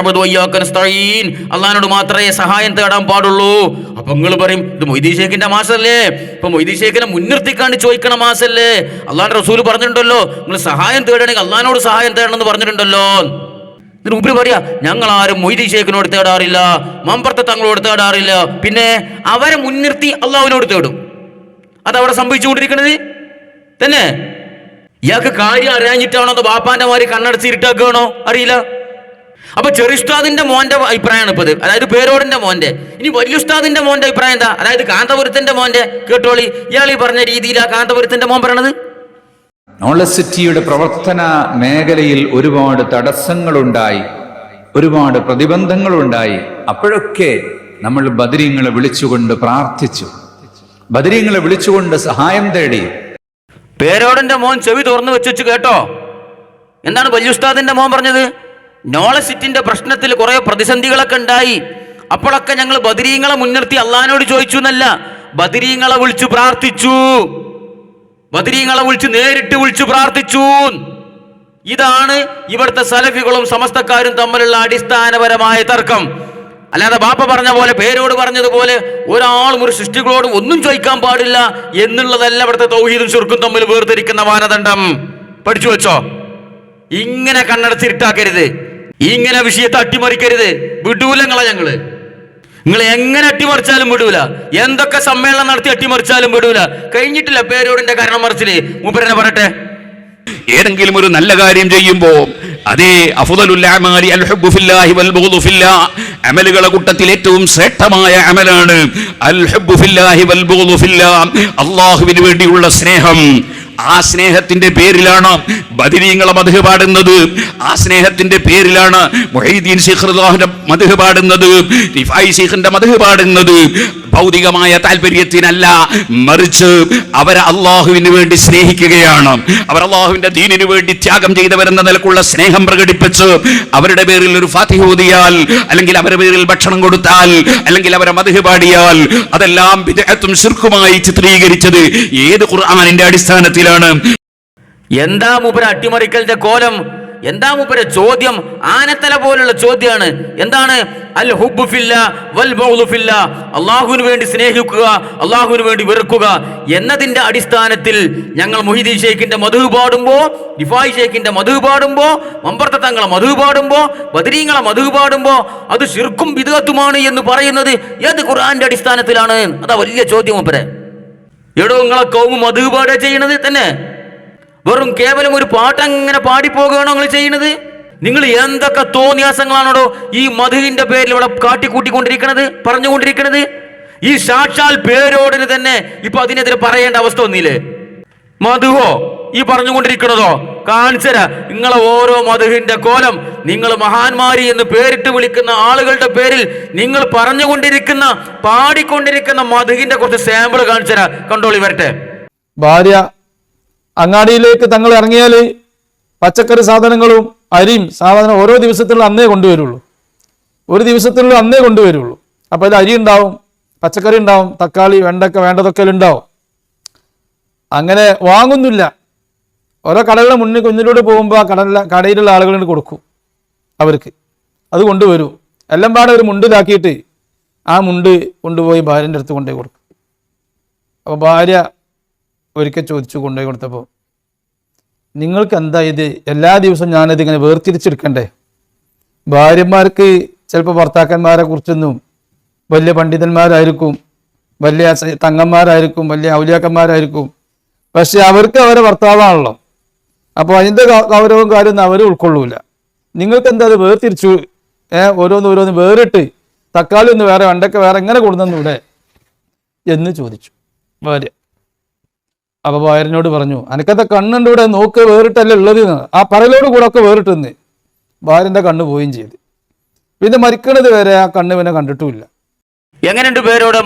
അള്ളഹാനോട് മാത്രമേ സഹായം തേടാൻ പാടുള്ളൂ. അപ്പൊ നിങ്ങൾ പറയും ഇത് മൊയ്തീൻ ഷേഖിന്റെ മാസല്ലേ, ഇപ്പൊ മൊയ്തീൻ ഷേഖിനെ മുൻനിർത്തിക്കാണ്ട് ചോദിക്കണ മാസല്ലേ? അള്ളാന്റെ റസൂല് പറഞ്ഞിട്ടുണ്ടല്ലോ നിങ്ങൾ സഹായം തേടണമെങ്കിൽ അള്ളഹാനോട് സഹായം തേടണം എന്ന് പറഞ്ഞിട്ടുണ്ടല്ലോ. ഇതിന് ഉപരി പറയാ ഞങ്ങൾ ആരും മൊയ്തീൻ ഷേഖിനോട് തേടാറില്ല, മമ്പർത്തെ തങ്ങളോട് തേടാറില്ല, പിന്നെ അവരെ മുൻനിർത്തി അള്ളാഹുവിനോട് തേടും. അതവിടെ സംഭവിച്ചുകൊണ്ടിരിക്കണത് തന്നെ. ഇയാൾക്ക് കാര്യം അറിയാഞ്ഞിട്ടാണോ അതോ ബാപ്പാന്റെ മാതിരി കണ്ണടച്ച് ഇരുട്ടാക്കുകയാണോ അറിയില്ല. അപ്പൊ ചെറിയുസ്താദിന്റെ മോന്റെ അഭിപ്രായമാണ് ഇപ്പത്, അതായത് പേരോടിന്റെ മോന്റെ. ഇനി വലിയ ഉസ്താദിന്റെ മോന്റെ അഭിപ്രായം എന്താ? അതായത് കാന്തപുരത്തിന്റെ മോന്റെ. കേട്ടോളി, ഇയാൾ ഈ പറഞ്ഞ രീതിയിലാ കാന്തപുരത്തിന്റെ മോൻ പറയണത്. നോളജ് സിറ്റിയുടെ പ്രവർത്തന മേഖലയിൽ ഒരുപാട് തടസ്സങ്ങളുണ്ടായി, ഒരുപാട് പ്രതിബന്ധങ്ങളുണ്ടായി. അപ്പോഴൊക്കെ നമ്മൾ ബദരീങ്ങളെ വിളിച്ചുകൊണ്ട് പ്രാർത്ഥിച്ചു, ബദരീങ്ങളെ വിളിച്ചുകൊണ്ട് സഹായം തേടി. പേരോടിന്റെ മോൻ ചെവി തുറന്നു വെച്ചു കേട്ടോ. എന്താണ് വലിയ ഉസ്താദിന്റെ മോൻ പറഞ്ഞത്? നോളജ് സിറ്റിന്റെ പ്രശ്നത്തിൽ കുറെ പ്രതിസന്ധികളൊക്കെ ഉണ്ടായി. അപ്പോഴൊക്കെ ഞങ്ങൾ ബദരീങ്ങളെ മുൻനിർത്തി അള്ളഹാനോട് ചോദിച്ചു എന്നല്ല, ബദരീങ്ങളെ വിളിച്ചു പ്രാർത്ഥിച്ചു, ബദരീങ്ങളെ വിളിച്ച് നേരിട്ട് വിളിച്ചു പ്രാർത്ഥിച്ചു. ഇതാണ് ഇവിടുത്തെ സലഫികളും സമസ്തക്കാരും തമ്മിലുള്ള അടിസ്ഥാനപരമായ തർക്കം. അല്ലാതെ ബാപ്പ പറഞ്ഞ പോലെ പേരോട് പറഞ്ഞതുപോലെ ഒരാളും ഒരു സൃഷ്ടികളോടും ഒന്നും ചോദിക്കാൻ പാടില്ല എന്നുള്ളതല്ല ഇവിടുത്തെ തൗഹീദും ശിർക്കും തമ്മിൽ വേർതിരിക്കുന്ന മാനദണ്ഡം. പഠിച്ചു വെച്ചോ. ഇങ്ങനെ കണ്ണടച്ചിരുട്ടാക്കരുത്, ഇങ്ങനെ വിഷയത്തെ അട്ടിമറിക്കരുത്. വിടൂല ഞങ്ങള്. നിങ്ങൾ എങ്ങനെ അട്ടിമറിച്ചാലും വിടൂല, എന്തൊക്കെ സമ്മേളനം നടത്തി അട്ടിമറിച്ചാലും വിടൂല. കഴിഞ്ഞിട്ടില്ല പേരോടിന്റെ കാരണം മറിച്ചില്. മൂപ്പരനെ പറയട്ടെ, ഏതെങ്കിലും ഒരു നല്ല കാര്യം ചെയ്യുമ്പോ അതേ അഫ്ദലുൽ അഅമാലി അൽ ഹുബ്ബു ഫില്ലാഹി വൽ ബുഗ്ദു ഫില്ലാഹ്, അമലുകളുടെ കൂട്ടത്തിൽ ഏറ്റവും ശ്രേഷ്ഠമായ അമലാണ് അൽ ഹുബ്ബു ഫില്ലാഹി വൽ ബുഗ്ദു ഫില്ലാഹ്, അല്ലാഹുവിന് വേണ്ടിയുള്ള സ്നേഹം. ആ സ്നേഹത്തിന്റെ പേരിലാണ് ബദരീങ്ങളെ മദ്ഹ് പാടുന്നത്, ആ സ്നേഹത്തിന്റെ പേരിലാണ് മുഹീദ്ദീൻ ശൈഖ് റളിയല്ലാഹുവിന്റെ മദ്ഹ് പാടുന്നത്, റിഫായി ശൈഖിന്റെ മദ്ഹ് പാടുന്നത്. ഭൗതികമായ താല്പര്യത്തിനല്ല, മറിച്ച് അവർ അള്ളാഹുവിന് വേണ്ടി സ്നേഹിക്കുകയാണ്. അവർ അള്ളാഹുവിന്റെ ദീനിനു വേണ്ടി ത്യാഗം ചെയ്തവരെന്ന നിലക്കുള്ള സ്നേഹം പ്രകടിപ്പിച്ച് അവരുടെ പേരിൽ ഒരു ഫാത്തിഹ ഓതിയാൽ, അല്ലെങ്കിൽ അവരുടെ പേരിൽ ഭക്ഷണം കൊടുത്താൽ, അല്ലെങ്കിൽ അവരെ മദ്ഹ് പാടിയാൽ അതെല്ലാം ബിദ്അത്തും ശിർക്കുമായി ചിത്രീകരിച്ചത് ഏത് ഖുർആനിന്റെ അടിസ്ഥാനത്തിലാണ്? എന്താ മൂപ്പര അട്ടിമറിക്കലിന്റെ കോലം? എന്താ മൂപ്പര ചോദ്യം? ആനത്തല പോലുള്ള ചോദ്യമാണ്. എന്താണ് അൽ ഹുബ്ബു ഫില്ലാ വൽ ബഗ്ദു ഫില്ലാ, അള്ളാഹുവിന് വേണ്ടി സ്നേഹിക്കുക, അള്ളാഹുവിന് വേണ്ടി വെറുക്കുക എന്നതിന്റെ അടിസ്ഥാനത്തിൽ ഞങ്ങൾ മുഹീദ്ദീൻ ഷെയ്ഖിന്റെ മദ്ഹ് പാടുമ്പോ, റിഫായി ഷെയ്ഖിന്റെ മദ്ഹ് പാടുമ്പോ, മമ്പർത്ത തങ്ങളെ മദ്ഹ് പാടുമ്പോ, ബദരീങ്ങളെ മദ്ഹ് പാടുമ്പോ അത് ശിർക്കും ബിദ്അത്തുമാണ് എന്ന് പറയുന്നത് ഏത് ഖുർആന്റെ അടിസ്ഥാനത്തിലാണ്? അതാ വലിയ ചോദ്യം മൂപ്പരെ. എടോ നിങ്ങളെ കൗമ് മദ്ഹ് പാടുക ചെയ്യണത് തന്നെ വെറും കേവലം ഒരു പാട്ടങ്ങനെ പാടിപ്പോകുകയാണോ നിങ്ങൾ ചെയ്യുന്നത്? നിങ്ങൾ എന്തൊക്കെ തോന്നിയാസങ്ങളാണോ ഈ മധുവിന്റെ പേരിൽ ഇവിടെ കാട്ടിക്കൂട്ടിക്കൊണ്ടിരിക്കണത്, പറഞ്ഞുകൊണ്ടിരിക്കണത്? ഈ സാക്ഷാൽ പേരോടിന് തന്നെ ഇപ്പൊ അതിനെതിരെ പറയേണ്ട അവസ്ഥ ഒന്നില്ലേ? മധുവോ ഈ പറഞ്ഞുകൊണ്ടിരിക്കണതോ? കാണിച്ചര നിങ്ങളെ ഓരോ മധുവിന്റെ കോലം. നിങ്ങൾ മഹാന്മാരി എന്ന് പേരിട്ട് വിളിക്കുന്ന ആളുകളുടെ പേരിൽ നിങ്ങൾ പറഞ്ഞുകൊണ്ടിരിക്കുന്ന പാടിക്കൊണ്ടിരിക്കുന്ന മധുവിന്റെ കുറച്ച് സാമ്പിൾ കാണിച്ചര, കണ്ടോളി വരട്ടെ. ഭാര്യ അങ്ങാടിയിലേക്ക് തങ്ങൾ ഇറങ്ങിയാൽ പച്ചക്കറി സാധനങ്ങളും അരിയും സാധനം ഓരോ ദിവസത്തിലുള്ള അന്നേ കൊണ്ടുവരുള്ളൂ, ഒരു ദിവസത്തിലുള്ള അന്നേ കൊണ്ടുവരുള്ളൂ. അപ്പോൾ ഇത് അരി ഉണ്ടാവും, പച്ചക്കറി ഉണ്ടാവും, തക്കാളി, വെണ്ടക്ക, വേണ്ടതൊക്കെ ഉണ്ടാവും. അങ്ങനെ വാങ്ങുന്നില്ല. ഓരോ കടകളുടെ മുന്നിലൂടെ പോകുമ്പോൾ ആ കടയിലുള്ള ആളുകളിന് കൊടുക്കും, അവർക്ക് അത് കൊണ്ടുവരും. എല്ലാം പാടെ ഒരു മുണ്ടിലാക്കിയിട്ട് ആ മുണ്ട് കൊണ്ടുപോയി ഭാര്യൻ്റെ അടുത്ത് കൊണ്ടുപോയി കൊടുക്കും. അപ്പോൾ ഭാര്യ ഒരിക്കൽ ചോദിച്ചു കൊണ്ടുപോയി കൊടുത്തപ്പോൾ, നിങ്ങൾക്ക് എന്താ ഇത് എല്ലാ ദിവസവും ഞാനത് ഇങ്ങനെ വേർതിരിച്ചെടുക്കണ്ടേ? ഭാര്യമാർക്ക് ചിലപ്പോൾ ഭർത്താക്കന്മാരെ കുറിച്ചൊന്നും വലിയ പണ്ഡിതന്മാരായിരിക്കും, വലിയ തങ്ങന്മാരായിരിക്കും, വലിയ ഔലിയാക്കന്മാരായിരിക്കും. പക്ഷെ അവർക്ക് അവരെ ഭർത്താവാണല്ലോ. അപ്പോൾ അതിൻ്റെ ഗൗരവവും കാര്യമൊന്നും അവർ ഉൾക്കൊള്ളൂല. നിങ്ങൾക്ക് എന്താ അത് വേർതിരിച്ചു ഓരോന്ന് വേറിട്ട് തക്കാളി ഒന്ന് വേറെ, വെണ്ടയ്ക്ക വേറെ, എങ്ങനെ കൊടുന്നൂടെ എന്ന് ചോദിച്ചു ഭാര്യ. അപ്പോൾ ഭാര്യനോട് പറഞ്ഞു, അനക്കത്തെ കണ്ണുണ്ട് ഇവിടെ, നോക്ക് വേറിട്ടല്ലേ ഉള്ളത്. ആ പറയലോട് കൂടെ ഒക്കെ വേറിട്ടെന്ന് ഭാര്യൻ്റെ കണ്ണ് പോവുകയും ചെയ്തു. പിന്നെ മരിക്കണത് വരെ ആ കണ്ണ് പിന്നെ കണ്ടിട്ടുമില്ല. എങ്ങനെയുണ്ട് പേരോട്?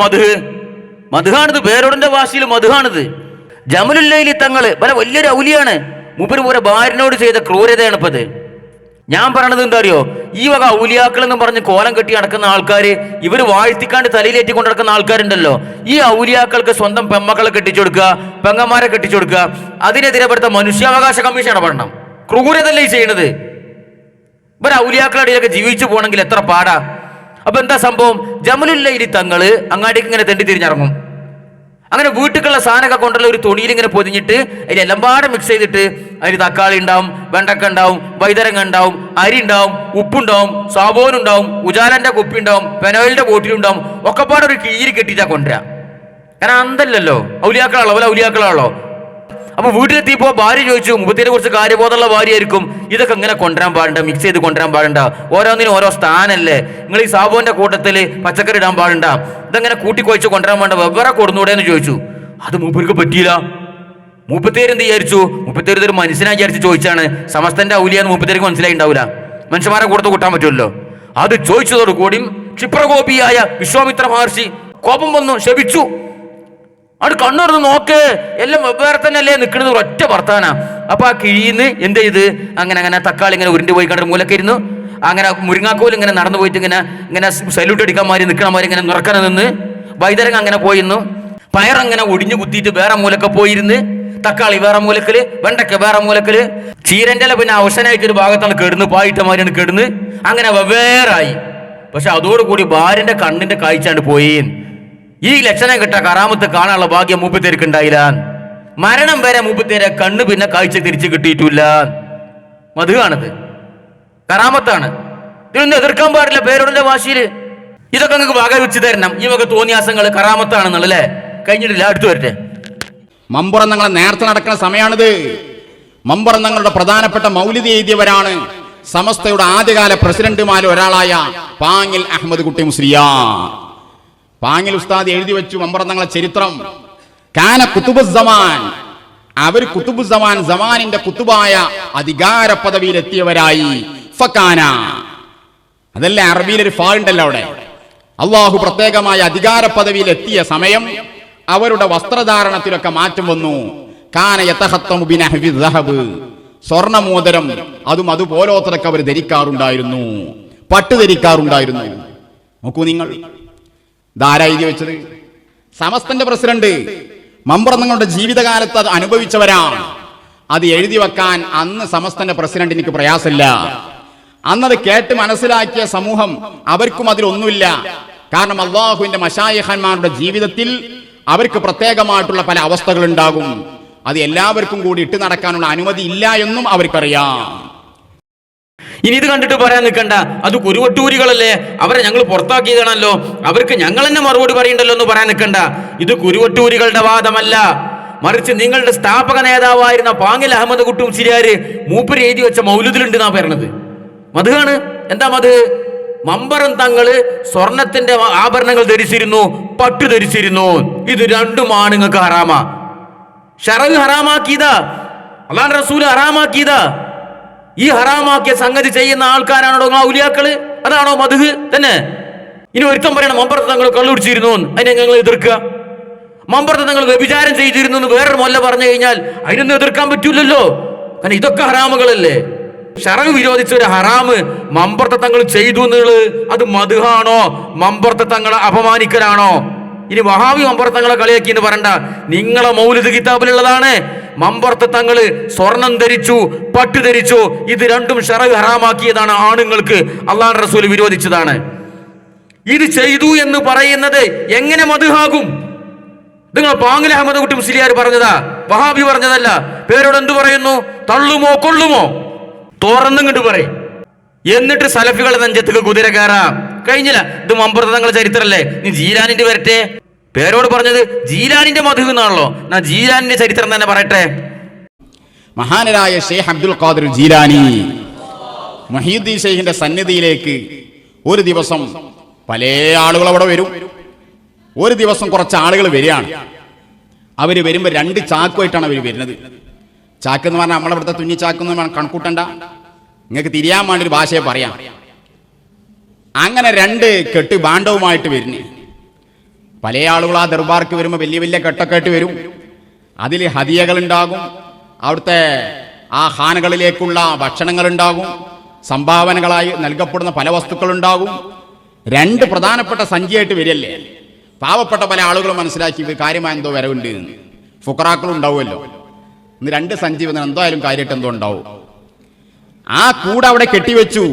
മധുഹാണിത്, പേരോടിന്റെ ഭാഷയിൽ മധുഹാണിത്. ജമലുല്ലൈലി തങ്ങള് വലിയൊരു ഔലിയാണ്. മൂപ്പര് പോലെ ഭാര്യനോട് ചെയ്ത ക്രൂരതയാണ് ഇപ്പത്. ഞാൻ പറയണത് എന്താ അറിയോ, ഈ വക ഔലിയാക്കൾ എന്ന് പറഞ്ഞ് കോലം കെട്ടി നടക്കുന്ന ആൾക്കാര്, ഇവർ വാഴ്ത്തിക്കാണ്ട് തലയിലേറ്റി കൊണ്ട് നടക്കുന്ന ആൾക്കാരുണ്ടല്ലോ, ഈ ഔലിയാക്കൾക്ക് സ്വന്തം പെമ്മക്കളെ കെട്ടിച്ചു കൊടുക്കുക, പെങ്ങന്മാരെ കെട്ടിച്ചു കൊടുക്കുക, അതിനെതിരെ ഇവിടുത്തെ മനുഷ്യാവകാശ കമ്മീഷനാണ് പഠനം. ക്രൂരതല്ലേ ഈ ചെയ്യണത്? ഇവർ ഔലിയാക്കളുടെ ഇടയിലൊക്കെ ജീവിച്ചു പോകണമെങ്കിൽ എത്ര പാടാ. അപ്പൊ എന്താ സംഭവം? ജമലുല്ലൈലി തങ്ങള് അങ്ങാടിക്ക് ഇങ്ങനെ തെണ്ടി തിരിഞ്ഞിറങ്ങും. അങ്ങനെ വീട്ടിലുള്ള സാധനമൊക്കെ കൊണ്ടുള്ള ഒരു തുണിയിൽ ഇങ്ങനെ പൊതിഞ്ഞിട്ട് അതിൽ എല്ലാം പാടെ മിക്സ് ചെയ്തിട്ട് അതിൽ തക്കാളി ഉണ്ടാവും, വെണ്ടക്ക ഉണ്ടാവും, വൈതരങ്ങ ഉണ്ടാവും, അരി ഉണ്ടാവും, ഉപ്പുണ്ടാവും, സാബോനുണ്ടാവും, ഉജാലന്റെ കുപ്പി ഉണ്ടാവും, പെനോയിലിന്റെ ബോട്ടിലുണ്ടാവും, ഒക്കെ പാടെ ഒരു കീരി കെട്ടിയിട്ടാ കൊണ്ടുവരാ. കാരണം അന്തല്ലല്ലോ, ഔലിയാക്കളാണല്ലോ, പോലെ ഔലിയാക്കളാണല്ലോ. അപ്പൊ വീട്ടിലെത്തിയപ്പോ ഭാര്യ ചോദിച്ചു, മുപ്പത്തിനെ കുറിച്ച് കാര്യബോധമുള്ള ഭാര്യയായിരിക്കും, ഇതൊക്കെ ഇങ്ങനെ കൊണ്ടുവരാൻ പാടുണ്ട, മിക്സ് ചെയ്ത് കൊണ്ടുവരാൻ പാടുണ്ട, ഓരോന്നിനും ഓരോ സ്ഥാനല്ലേ, നിങ്ങൾ ഈ സാബുവിന്റെ കൂട്ടത്തിൽ പച്ചക്കറി ഇടാൻ പാടുണ്ട, ഇതെങ്ങനെ കൂട്ടിക്കൊഴിച്ച് കൊണ്ടുവരാൻ പാടുണ്ട, വെവ്വേറെ കൊടുന്നൂടെ എന്ന് ചോദിച്ചു. അത് മൂപ്പർക്ക് പറ്റിയില്ല. മൂപ്പത്തേര് എന്ത് വിചാരിച്ചു? മൂപ്പത്തേര് ഇതൊരു മനുഷ്യനെ വിചാരിച്ച് ചോദിച്ചാണ്. സമസ്തന്റെ ഔലിയാന്ന് മൂപ്പത്തേർക്ക് മനസ്സിലായി ഉണ്ടാവില്ല. മനുഷ്യന്മാരെ കൂട്ടത്ത് കൂട്ടാൻ പറ്റുമല്ലോ. അത് ചോദിച്ചതോടുകൂടി ക്ഷിപ്രകോപിയായ വിശ്വാമിത്ര മഹർഷി കോപം വന്നു, ശപിച്ചു. അവിടെ കണ്ണുറന്ന് നോക്ക്, എല്ലാം വെവ്വേറെ തന്നെ അല്ലേ നിൽക്കുന്നത്, ഒറ്റ വർത്താനാ. അപ്പൊ ആ കിഴിന്ന് എന്ത് ചെയ്ത് അങ്ങനെ തക്കാളി ഇങ്ങനെ ഉരുണ്ടി പോയി കണ്ടിട്ട് മൂലക്കെ ഇരുന്നു. അങ്ങനെ മുരിങ്ങാക്കോൽ ഇങ്ങനെ നടന്നു പോയിട്ട് ഇങ്ങനെ സല്യൂട്ട് അടിക്കാൻ മാറി നിൽക്കണമാരി ഇങ്ങനെ നിറക്കണ നിന്ന്, വൈതരങ്ങ അങ്ങനെ പോയിരുന്നു, പയറങ്ങനെ ഒടിഞ്ഞു കുത്തിയിട്ട് വേറെ മൂലക്കെ പോയിരുന്ന്, തക്കാളി വേറെ മൂലക്കല്, വെണ്ടക്ക വേറെ മൂലക്കല്, ചീരൻ്റെ പിന്നെ അവശനായിട്ടൊരു ഭാഗത്താണ് കിടന്ന്, പായിട്ടമാരിയാണ് കിടന്ന്, അങ്ങനെ വെവ്വേറായി. പക്ഷെ അതോടുകൂടി ഭാര്യന്റെ കണ്ണിന്റെ കാഴ്ചയാണ് പോയി. ഈ ലക്ഷണം കിട്ട കറാമത്ത് കാണാനുള്ള ഭാഗ്യം മൂപ്പത്തേർക്ക് ഉണ്ടായില്ല. മരണം വരെ മൂപ്പത്തേരെ കണ്ണ് പിന്നെ കാഴ്ച തിരിച്ചു കിട്ടിയിട്ടില്ല. മധുവാണത്, കറാമത്താണ്. ഇതിനൊന്നും എതിർക്കാൻ പാടില്ല പേരോടിന്റെ ഭാഷയിൽ. ഇതൊക്കെ നിങ്ങൾക്ക് വക വെച്ച് തരണം. ഈ വക തോന്നിയാസങ്ങൾ കറാമത്താണെന്നുള്ളല്ലേ. കഴിഞ്ഞിട്ടില്ല, അടുത്തു വരട്ടെ. മമ്പുറം ഞങ്ങളെ നേരത്തെ നടക്കുന്ന സമയമാണിത്. മമ്പുറം ഞങ്ങളുടെ പ്രധാനപ്പെട്ട മൗലിദ് എഴുതിയവരാണ് സമസ്തയുടെ ആദ്യകാല പ്രസിഡന്റുമാരിൽ ഒരാളായ പാങ്ങിൽ അഹമ്മദ് കുട്ടി മുസ്ലിയാർ. പാങ്ങിൽ ഉസ്താദ് എഴുതി വെച്ചു മമ്പുറം ഞങ്ങളെ ചരിത്രം. കാന കുത്തുബുസ്സമാൻ, അവർ കുത്തുബുസ്സമാൻ, സമാനിന്റെ കുത്തുബായ അധികാര പദവിയിലെത്തിയവരായി. ഫക്കാന, അതല്ല അറബിയിലൊരു ഫാ ഉണ്ടല്ലോ അവിടെ. അള്ളാഹു പ്രത്യേകമായ അധികാര പദവിയിൽ എത്തിയ സമയം അവരുടെ വസ്ത്രധാരണത്തിലൊക്കെ മാറ്റം വന്നു. കാന യതഖത്തമു ബിനഹ്വി ദഹബ്, സ്വർണമോതിരം അതും അതുപോലോത്തതൊക്കെ അവർ ധരിക്കാറുണ്ടായിരുന്നു, പട്ട് ധരിക്കാറുണ്ടായിരുന്നു. നോക്കൂ നിങ്ങൾ, ധാരാ എഴുതി വെച്ചത് സമസ്തന്റെ പ്രസിഡന്റ്. മമ്പുറം നിങ്ങളുടെ ജീവിതകാലത്ത് അത് അനുഭവിച്ചവരാണ്. അത് എഴുതി വെക്കാൻ അന്ന് സമസ്തന്റെ പ്രസിഡന്റ് എനിക്ക് പ്രയാസമില്ല. അന്നത് കേട്ട് മനസ്സിലാക്കിയ സമൂഹം അവർക്കും അതിലൊന്നുമില്ല. കാരണം അള്ളാഹുവിന്റെ മശായിഖന്മാരുടെ ജീവിതത്തിൽ അവർക്ക് പ്രത്യേകമായിട്ടുള്ള പല അവസ്ഥകൾ ഉണ്ടാകും. അത് എല്ലാവർക്കും കൂടി ഇട്ട് നടക്കാനുള്ള അനുമതി ഇല്ല എന്നും അവർക്കറിയാം. ഇനി ഇത് കണ്ടിട്ട് പറയാൻ നിൽക്കണ്ട, അത് കുരുവട്ടൂരികളല്ലേ, അവരെ ഞങ്ങൾ പുറത്താക്കിയതാണല്ലോ, അവർക്ക് ഞങ്ങൾ തന്നെ മറുപടി പറയണ്ടല്ലോ എന്ന് പറയാൻ നിൽക്കണ്ട. ഇത് കുരുവട്ടൂരികളുടെ വാദമല്ല, മറിച്ച് നിങ്ങളുടെ സ്ഥാപക നേതാവായിരുന്ന പാങ്ങിൽ അഹമ്മദ് കുട്ടി മുസ്ലിയാര് മൂപ്പര് എഴുതി വെച്ച മൗലിദിലുണ്ട് എന്നാ പറയണത്. മധുവാണ്. എന്താ മധു? മമ്പറം തങ്ങള് സ്വർണത്തിന്റെ ആഭരണങ്ങൾ ധരിച്ചിരുന്നു, പട്ടു ധരിച്ചിരുന്നു. ഇത് രണ്ടുമാണ് നിങ്ങൾക്ക് ഹറാമാ. ശറഅ് ഹറാമാക്കിയതാ, അല്ലാഹു റസൂൽ ഹറാമാക്കിയതാ. ഈ ഹറാമാക്കിയ സംഗതി ചെയ്യുന്ന ആൾക്കാരാണോ ഔലിയാക്കള്? അതാണോ മധു തന്നെ? ഇനി ഒരുത്തം പറയണം മമ്പറത്ത് തങ്ങൾ കള്ളുടിച്ചിരുന്നു, അതിനെ ഞങ്ങൾ എതിർക്കുക. മമ്പറത്ത് തങ്ങൾ വ്യഭിചാരം ചെയ്തിരുന്നു എന്ന് വേറൊരു മൊല്ല പറഞ്ഞു കഴിഞ്ഞാൽ അതിനൊന്നും എതിർക്കാൻ പറ്റൂലല്ലോ. കാരണം ഇതൊക്കെ ഹറാമുകളല്ലേ. ശറഅ് വിരോധിച്ച ഒരു ഹറാമ് മമ്പറത്ത് തങ്ങൾ ചെയ്തു എന്നുള്ളത് അത് മധുഹാണോ, മമ്പറത്ത് തങ്ങളെ അപമാനിക്കലാണോ? ഇനി വഹാബി മമ്പറത്തങ്ങളെ കളിയാക്കി എന്ന് പറയണ്ട, നിങ്ങളെ മൗലിദ് കിതാബിലുള്ളതാണ്. മമ്പറത്ത് തങ്ങള് സ്വർണം ധരിച്ചു, പട്ട് ധരിച്ചു. ഇത് രണ്ടും ശറഅ് ഹറാമാക്കിയതാണ്, ആണുങ്ങൾക്ക് അല്ലാഹുവിന്റെ റസൂൽ വിരോധിച്ചതാണ്. ഇത് ചെയ്തു എന്ന് പറയുന്നത് എങ്ങനെ മധുഹാകും? നിങ്ങൾ പാങ്ങിൽ അഹമ്മദ് കുട്ടി മുസ്ലിയാർ പറഞ്ഞതാ, വഹാബി പറഞ്ഞതല്ല. പേരോട് എന്തു പറയുന്നു? തള്ളുമോ കൊള്ളുമോ? തുറന്നും കണ്ടു പറയും. എന്നിട്ട് സലഫികളെ നെഞ്ചത്തേക്ക് കുതിര കയറാം. കഴിഞ്ഞില്ല. ഇത് മമ്പുറത്തങ്ങളുടെ ചരിത്രമല്ലേ? നീ ജീലാനിന്റെ വരട്ടെ. പേരോട് പറഞ്ഞത് ജീലാനിന്റെ മധു എന്നാണല്ലോ. ഞാൻ ജീലാനിന്റെ ചരിത്രം തന്നെ പറയട്ടെ. മഹാനരായ ഷെയ്ഖ് അബ്ദുൽ ഖാദിർ ജീലാനി മുഹീദ്ദീൻ ഷെയ്ഖിന്റെ സന്നിധിയിലേക്ക് ഒരു ദിവസം പല ആളുകൾ അവിടെ വരും. ഒരു ദിവസം കുറച്ച് ആളുകൾ വരികയാണ്. അവർ വരുമ്പോൾ 2 ചാക്കുമായിട്ടാണ് അവർ വരുന്നത്. ചാക്ക് എന്ന് പറഞ്ഞാൽ നമ്മളിവിടുത്തെ തുന്നിച്ചാക്കൊന്നും കണക്കൂട്ടണ്ട, നിങ്ങൾക്ക് തിരിയാൻ വേണ്ടി ഒരു ഭാഷയെ പറയാം. അങ്ങനെ 2 കെട്ട് ഭാണ്ഡവുമായിട്ട് വരുന്നു. പല ആളുകൾ ആ ദർബാർക്ക് വരുമ്പോൾ വലിയ വലിയ കെട്ടൊക്കെ ആയിട്ട് വരും. അതിൽ ഹദിയകളുണ്ടാകും, അവിടുത്തെ ആ ഖാനകളിലേക്കുള്ള ഭക്ഷണങ്ങളുണ്ടാകും, സംഭാവനകളായി നൽകപ്പെടുന്ന പല വസ്തുക്കളുണ്ടാകും. 2 പ്രധാനപ്പെട്ട സഞ്ചിയായിട്ട് വരില്ലേ. പാവപ്പെട്ട പല ആളുകളും മനസ്സിലാക്കി ഇത് കാര്യമായ എന്തോ വരവുണ്ട്. ഫുഖറാക്കളും ഉണ്ടാവുമല്ലോ, ഇന്ന് 2 സഞ്ചി വന്നാൽ എന്തായാലും കാര്യമായിട്ട് എന്തോ ഉണ്ടാവും. ആ കൂടെ അവിടെ കെട്ടിവെച്ചു.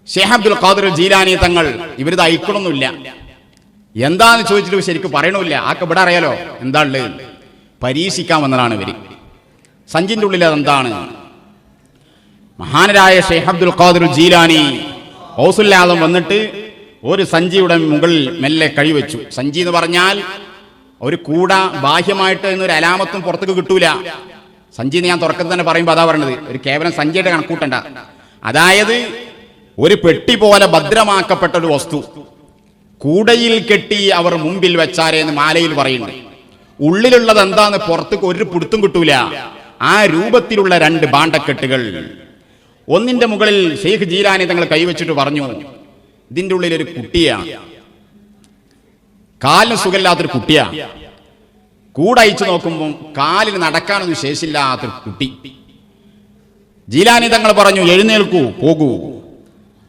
ഷെയ്ഖ് അബ്ദുൽ ഖാദിർ ജീലാനി തങ്ങൾ ഇവരിത് അയക്കണമൊന്നുമില്ല. എന്താന്ന് ചോദിച്ചിട്ട് ശരിക്കും പറയണമില്ല. ആക്ക് ഇവിടെ അറിയാലോ എന്താ ഉള്ളത്. പരീക്ഷിക്കാൻ വന്നതാണ് ഇവര്. സഞ്ചിന്റെ ഉള്ളിൽ അതെന്താണ്? മഹാനരായ ഷെയ്ഖ് അബ്ദുൽ ഖാദിർ ജീലാനി ഔസുൽ ആലം വന്നിട്ട് ഒരു സഞ്ചിയുടെ മുകളിൽ മെല്ലെ കഴിവെച്ചു. സഞ്ചി എന്ന് പറഞ്ഞാൽ ഒരു കൂട ബാഹ്യമായിട്ട് എന്നൊരു അലാമത്തും പുറത്തേക്ക് കിട്ടൂല. സഞ്ചി ഞാൻ തുറക്കുന്നത് തന്നെ പറയുമ്പോൾ അതാ പറയണത്. ഒരു കേവലം സഞ്ചിയുടെ കണക്കൂട്ടണ്ട. അതായത് ഒരു പെട്ടി പോലെ ഭദ്രമാക്കപ്പെട്ട ഒരു വസ്തു കൂടയിൽ കെട്ടി അവർ മുമ്പിൽ വെച്ചാരേ എന്ന് മാലയിൽ പറയുന്നുണ്ട്. ഉള്ളിലുള്ളത് എന്താന്ന് പുറത്തേക്ക് ഒരു പിടുത്തും കിട്ടൂല. ആ രൂപത്തിലുള്ള 2 ഭാണ്ഡക്കെട്ടുകൾ. ഒന്നിന്റെ മുകളിൽ ഷെയ്ഖ് ജീലാനി തങ്ങൾ കൈവച്ചിട്ട് പറഞ്ഞു, ഇതിന്റെ ഉള്ളിൽ ഒരു കുട്ടിയാണ്, കാലിന് സുഖമില്ലാത്തൊരു കുട്ടിയാണ്. കൂടയച്ചു നോക്കുമ്പോൾ കാലിന് നടക്കാനൊന്നും ശേഷിയില്ലാത്തൊരു കുട്ടി. ജീലാനി തങ്ങൾ പറഞ്ഞു, എഴുന്നേൽക്കൂ, പോകൂ.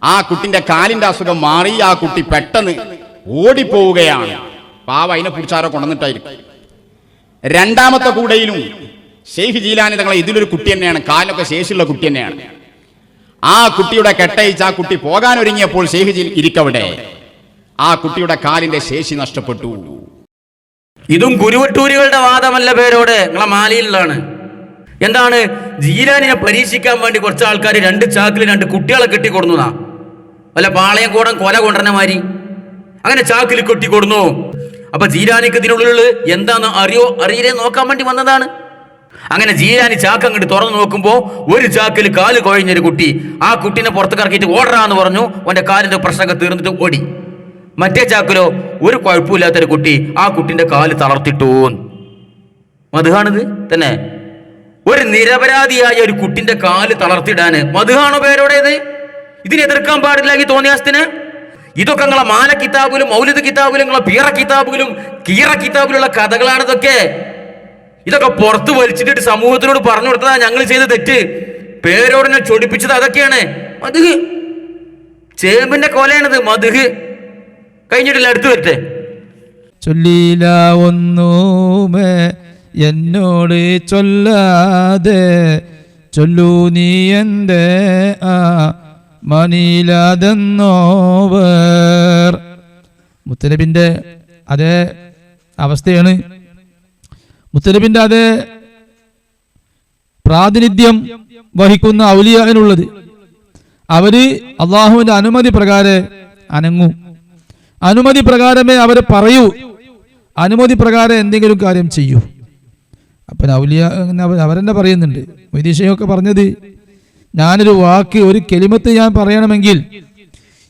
ആ കുട്ടിന്റെ കാലിന്റെ അസുഖം മാറി ആ കുട്ടി പെട്ടെന്ന് ഓടിപ്പോവുകയാണ്. പാവ അതിനെ കുറിച്ചാരോ കൊണ്ടുവന്നിട്ടായിരിക്കും. 2ാമത്തെ കൂടയിലും ഷെയ്ഖ് ജീലാനി തങ്ങളെ ഇതിലൊരു കുട്ടി തന്നെയാണ്, കാലിനൊക്കെ ശേഷിയുള്ള കുട്ടി തന്നെയാണ്. ആ കുട്ടിയുടെ കെട്ടയിച്ച് ആ കുട്ടി പോകാൻ ഒരുങ്ങിയപ്പോൾ ഷെയ്ഖ് ജീൽ ഇരിക്കവിടെ. ആ കുട്ടിയുടെ കാലിന്റെ ശേഷി നഷ്ടപ്പെട്ടു. ഇതും കുരുവട്ടൂരികളുടെ വാദമല്ല. പേരോട് നിങ്ങളെ മാലയിലാണ്. എന്താണ്? ജീലാനിനെ പരീക്ഷിക്കാൻ വേണ്ടി കുറച്ച് ആൾക്കാർ 2 ചാക്കിൽ 2 കുട്ടികളെ കെട്ടിക്കൊടുന്നതാ. വല്ല പാളയംകോടൻ കൊല കൊണ്ടുവരണ മാതിരി അങ്ങനെ ചാക്കിൽ കെട്ടിക്കൊടുന്നു. അപ്പൊ ജീലാനിക്ക് ഇതിനുള്ളിൽ എന്താന്ന് അറിയില്ലേ നോക്കാൻ വേണ്ടി വന്നതാണ്. അങ്ങനെ ജീലാനി ചാക്ക് അങ്ങോട്ട് തുറന്നു നോക്കുമ്പോ ഒരു ചാക്കിൽ കാല് കുഴഞ്ഞൊരു കുട്ടി. ആ കുട്ടീനെ പുറത്ത് കറക്കിയിട്ട് ഓടറാന്ന് പറഞ്ഞു. അവന്റെ കാലിന്റെ പ്രശ്നമൊക്കെ തീർന്നിട്ട് ഓടി. മറ്റേ ചാക്കിലോ ഒരു കുഴപ്പമില്ലാത്തൊരു കുട്ടി. ആ കുട്ടിന്റെ കാല് തളർത്തിട്ടു. മധുഹാണിത് തന്നെ. ഒരു നിരപരാധിയായ ഒരു കുട്ടിന്റെ കാല് തളർത്തിടാന് മധുഹാണോ പേരോടേത്? ഇതിനെ എതിർക്കാൻ പാടില്ലാക്കി തോന്നിയാസത്തിന്. ഇതൊക്കെ നിങ്ങളെ മാല കിതാബിലും മൗലിദ് കിതാബിലും നിങ്ങളെ പീറ കിതാബിലും കീറ കിതാബിലുള്ള കഥകളാണ് ഇതൊക്കെ. ഇതൊക്കെ പുറത്ത് വലിച്ചിട്ട് സമൂഹത്തിനോട് പറഞ്ഞു കൊടുത്തതാ ഞങ്ങൾ ചെയ്ത തെറ്റ്. പേരോടിനെ ചൊടിപ്പിച്ചത് അതൊക്കെയാണ്. മധുഹ് ചേമ്പിന്റെ കൊലയാണിത്. മധുഹ് കഴിഞ്ഞിട്ടില്ല. അടുത്ത് വരട്ടെ. ചൊല്ലില ഒന്നുമേ എന്നോട് ചൊല്ലാതെ ചൊല്ലൂ നീ എൻ്റെ ആ മനിലാതെന്നോവർ. മുത്തനബിൻ്റെ അതേ അവസ്ഥയാണ്. മുത്തനബിൻ്റെ അതേ പ്രാതിനിധ്യം വഹിക്കുന്ന ഔലിയാനുള്ളത്. അവര് അള്ളാഹുവിന്റെ അനുമതി പ്രകാരം അനങ്ങൂ. അനുമതി പ്രകാരമേ അവർ പറയൂ. അനുമതി പ്രകാരം എന്തെങ്കിലും കാര്യം ചെയ്യൂ. അപ്പം ഔലിയ അവരെന്നെ പറയുന്നുണ്ട്. വൈദേശിയൊക്കെ പറഞ്ഞത്, ഞാനൊരു വാക്ക്, ഒരു കെലിമത്ത് ഞാൻ പറയണമെങ്കിൽ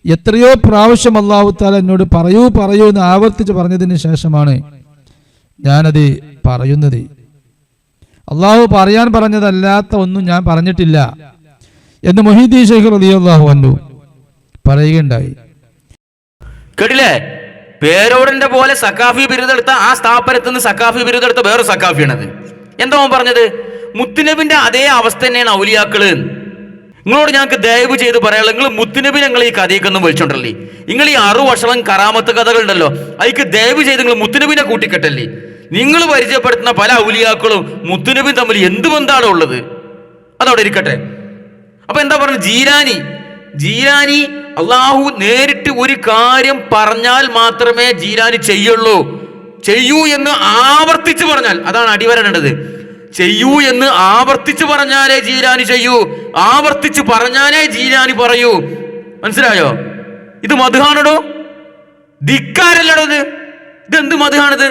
എത്രയോ പ്രാവശ്യം അല്ലാഹു തആല എന്നോട് പറയൂ പറയൂ എന്ന് ആവർത്തിച്ച് പറഞ്ഞതിന് ശേഷമാണ് ഞാനത് പറയുന്നത്. അള്ളാഹു പറയാൻ പറഞ്ഞതല്ലാത്ത ഒന്നും ഞാൻ പറഞ്ഞിട്ടില്ല എന്ന് മുഹീദ്ദീൻ ശൈഖ് റളിയല്ലാഹു അൻഹു പറയുകയുണ്ടായി. കേട്ടില്ലേ? പേരോടിന്റെ പോലെ സക്കാഫി ബിരുദെടുത്ത ആ സ്ഥാപനത്തിൽ നിന്ന് സക്കാഫി ബിരുദെടുത്ത വേറെ സക്കാഫിയാണത്. എന്താ അവൻ പറഞ്ഞത്? മുത്തുനബിന്റെ അതേ അവസ്ഥ തന്നെയാണ് ഔലിയാക്കള്. നിങ്ങളോട് ഞങ്ങൾക്ക് ദയവ് ചെയ്ത് പറയാനുള്ള, നിങ്ങൾ മുത്തുനബി ഞങ്ങൾ ഈ കഥയൊക്കൊന്നും വിളിച്ചോണ്ടല്ലേ. നിങ്ങൾ ഈ 6 വർഷം കറാമത്ത് കഥകളുണ്ടല്ലോ, അതിക്ക് ദയവ് ചെയ്ത് നിങ്ങൾ മുത്തുനബിനെ കൂട്ടിക്കെട്ടല്ലേ. നിങ്ങൾ പരിചയപ്പെടുത്തുന്ന പല ഔലിയാക്കളും മുത്തുനബിയും തമ്മിൽ എന്ത് ബന്ധമാണോ ഉള്ളത്? അതവിടെ ഇരിക്കട്ടെ. അപ്പൊ എന്താ പറഞ്ഞത്? ജീലാനി അള്ളാഹു നേരിട്ട് ഒരു കാര്യം പറഞ്ഞാൽ മാത്രമേ ജീലാനി ചെയ്യൂ എന്ന് ആവർത്തിച്ച് പറഞ്ഞാൽ, അതാണ് അടിവരേണ്ടത്. ചെയ്യൂ എന്ന് ആവർത്തിച്ച് പറഞ്ഞാലേ ജീലാനി ചെയ്യൂ, ആവർത്തിച്ച് പറഞ്ഞാലേ ജീലാനി പറയൂ. മനസ്സിലായോ? ഇത് മദ്ഹാണോ? ധിക്കാരല്ലടോ ഇത്. ഇതെന്ത് മദ്ഹാണിത്?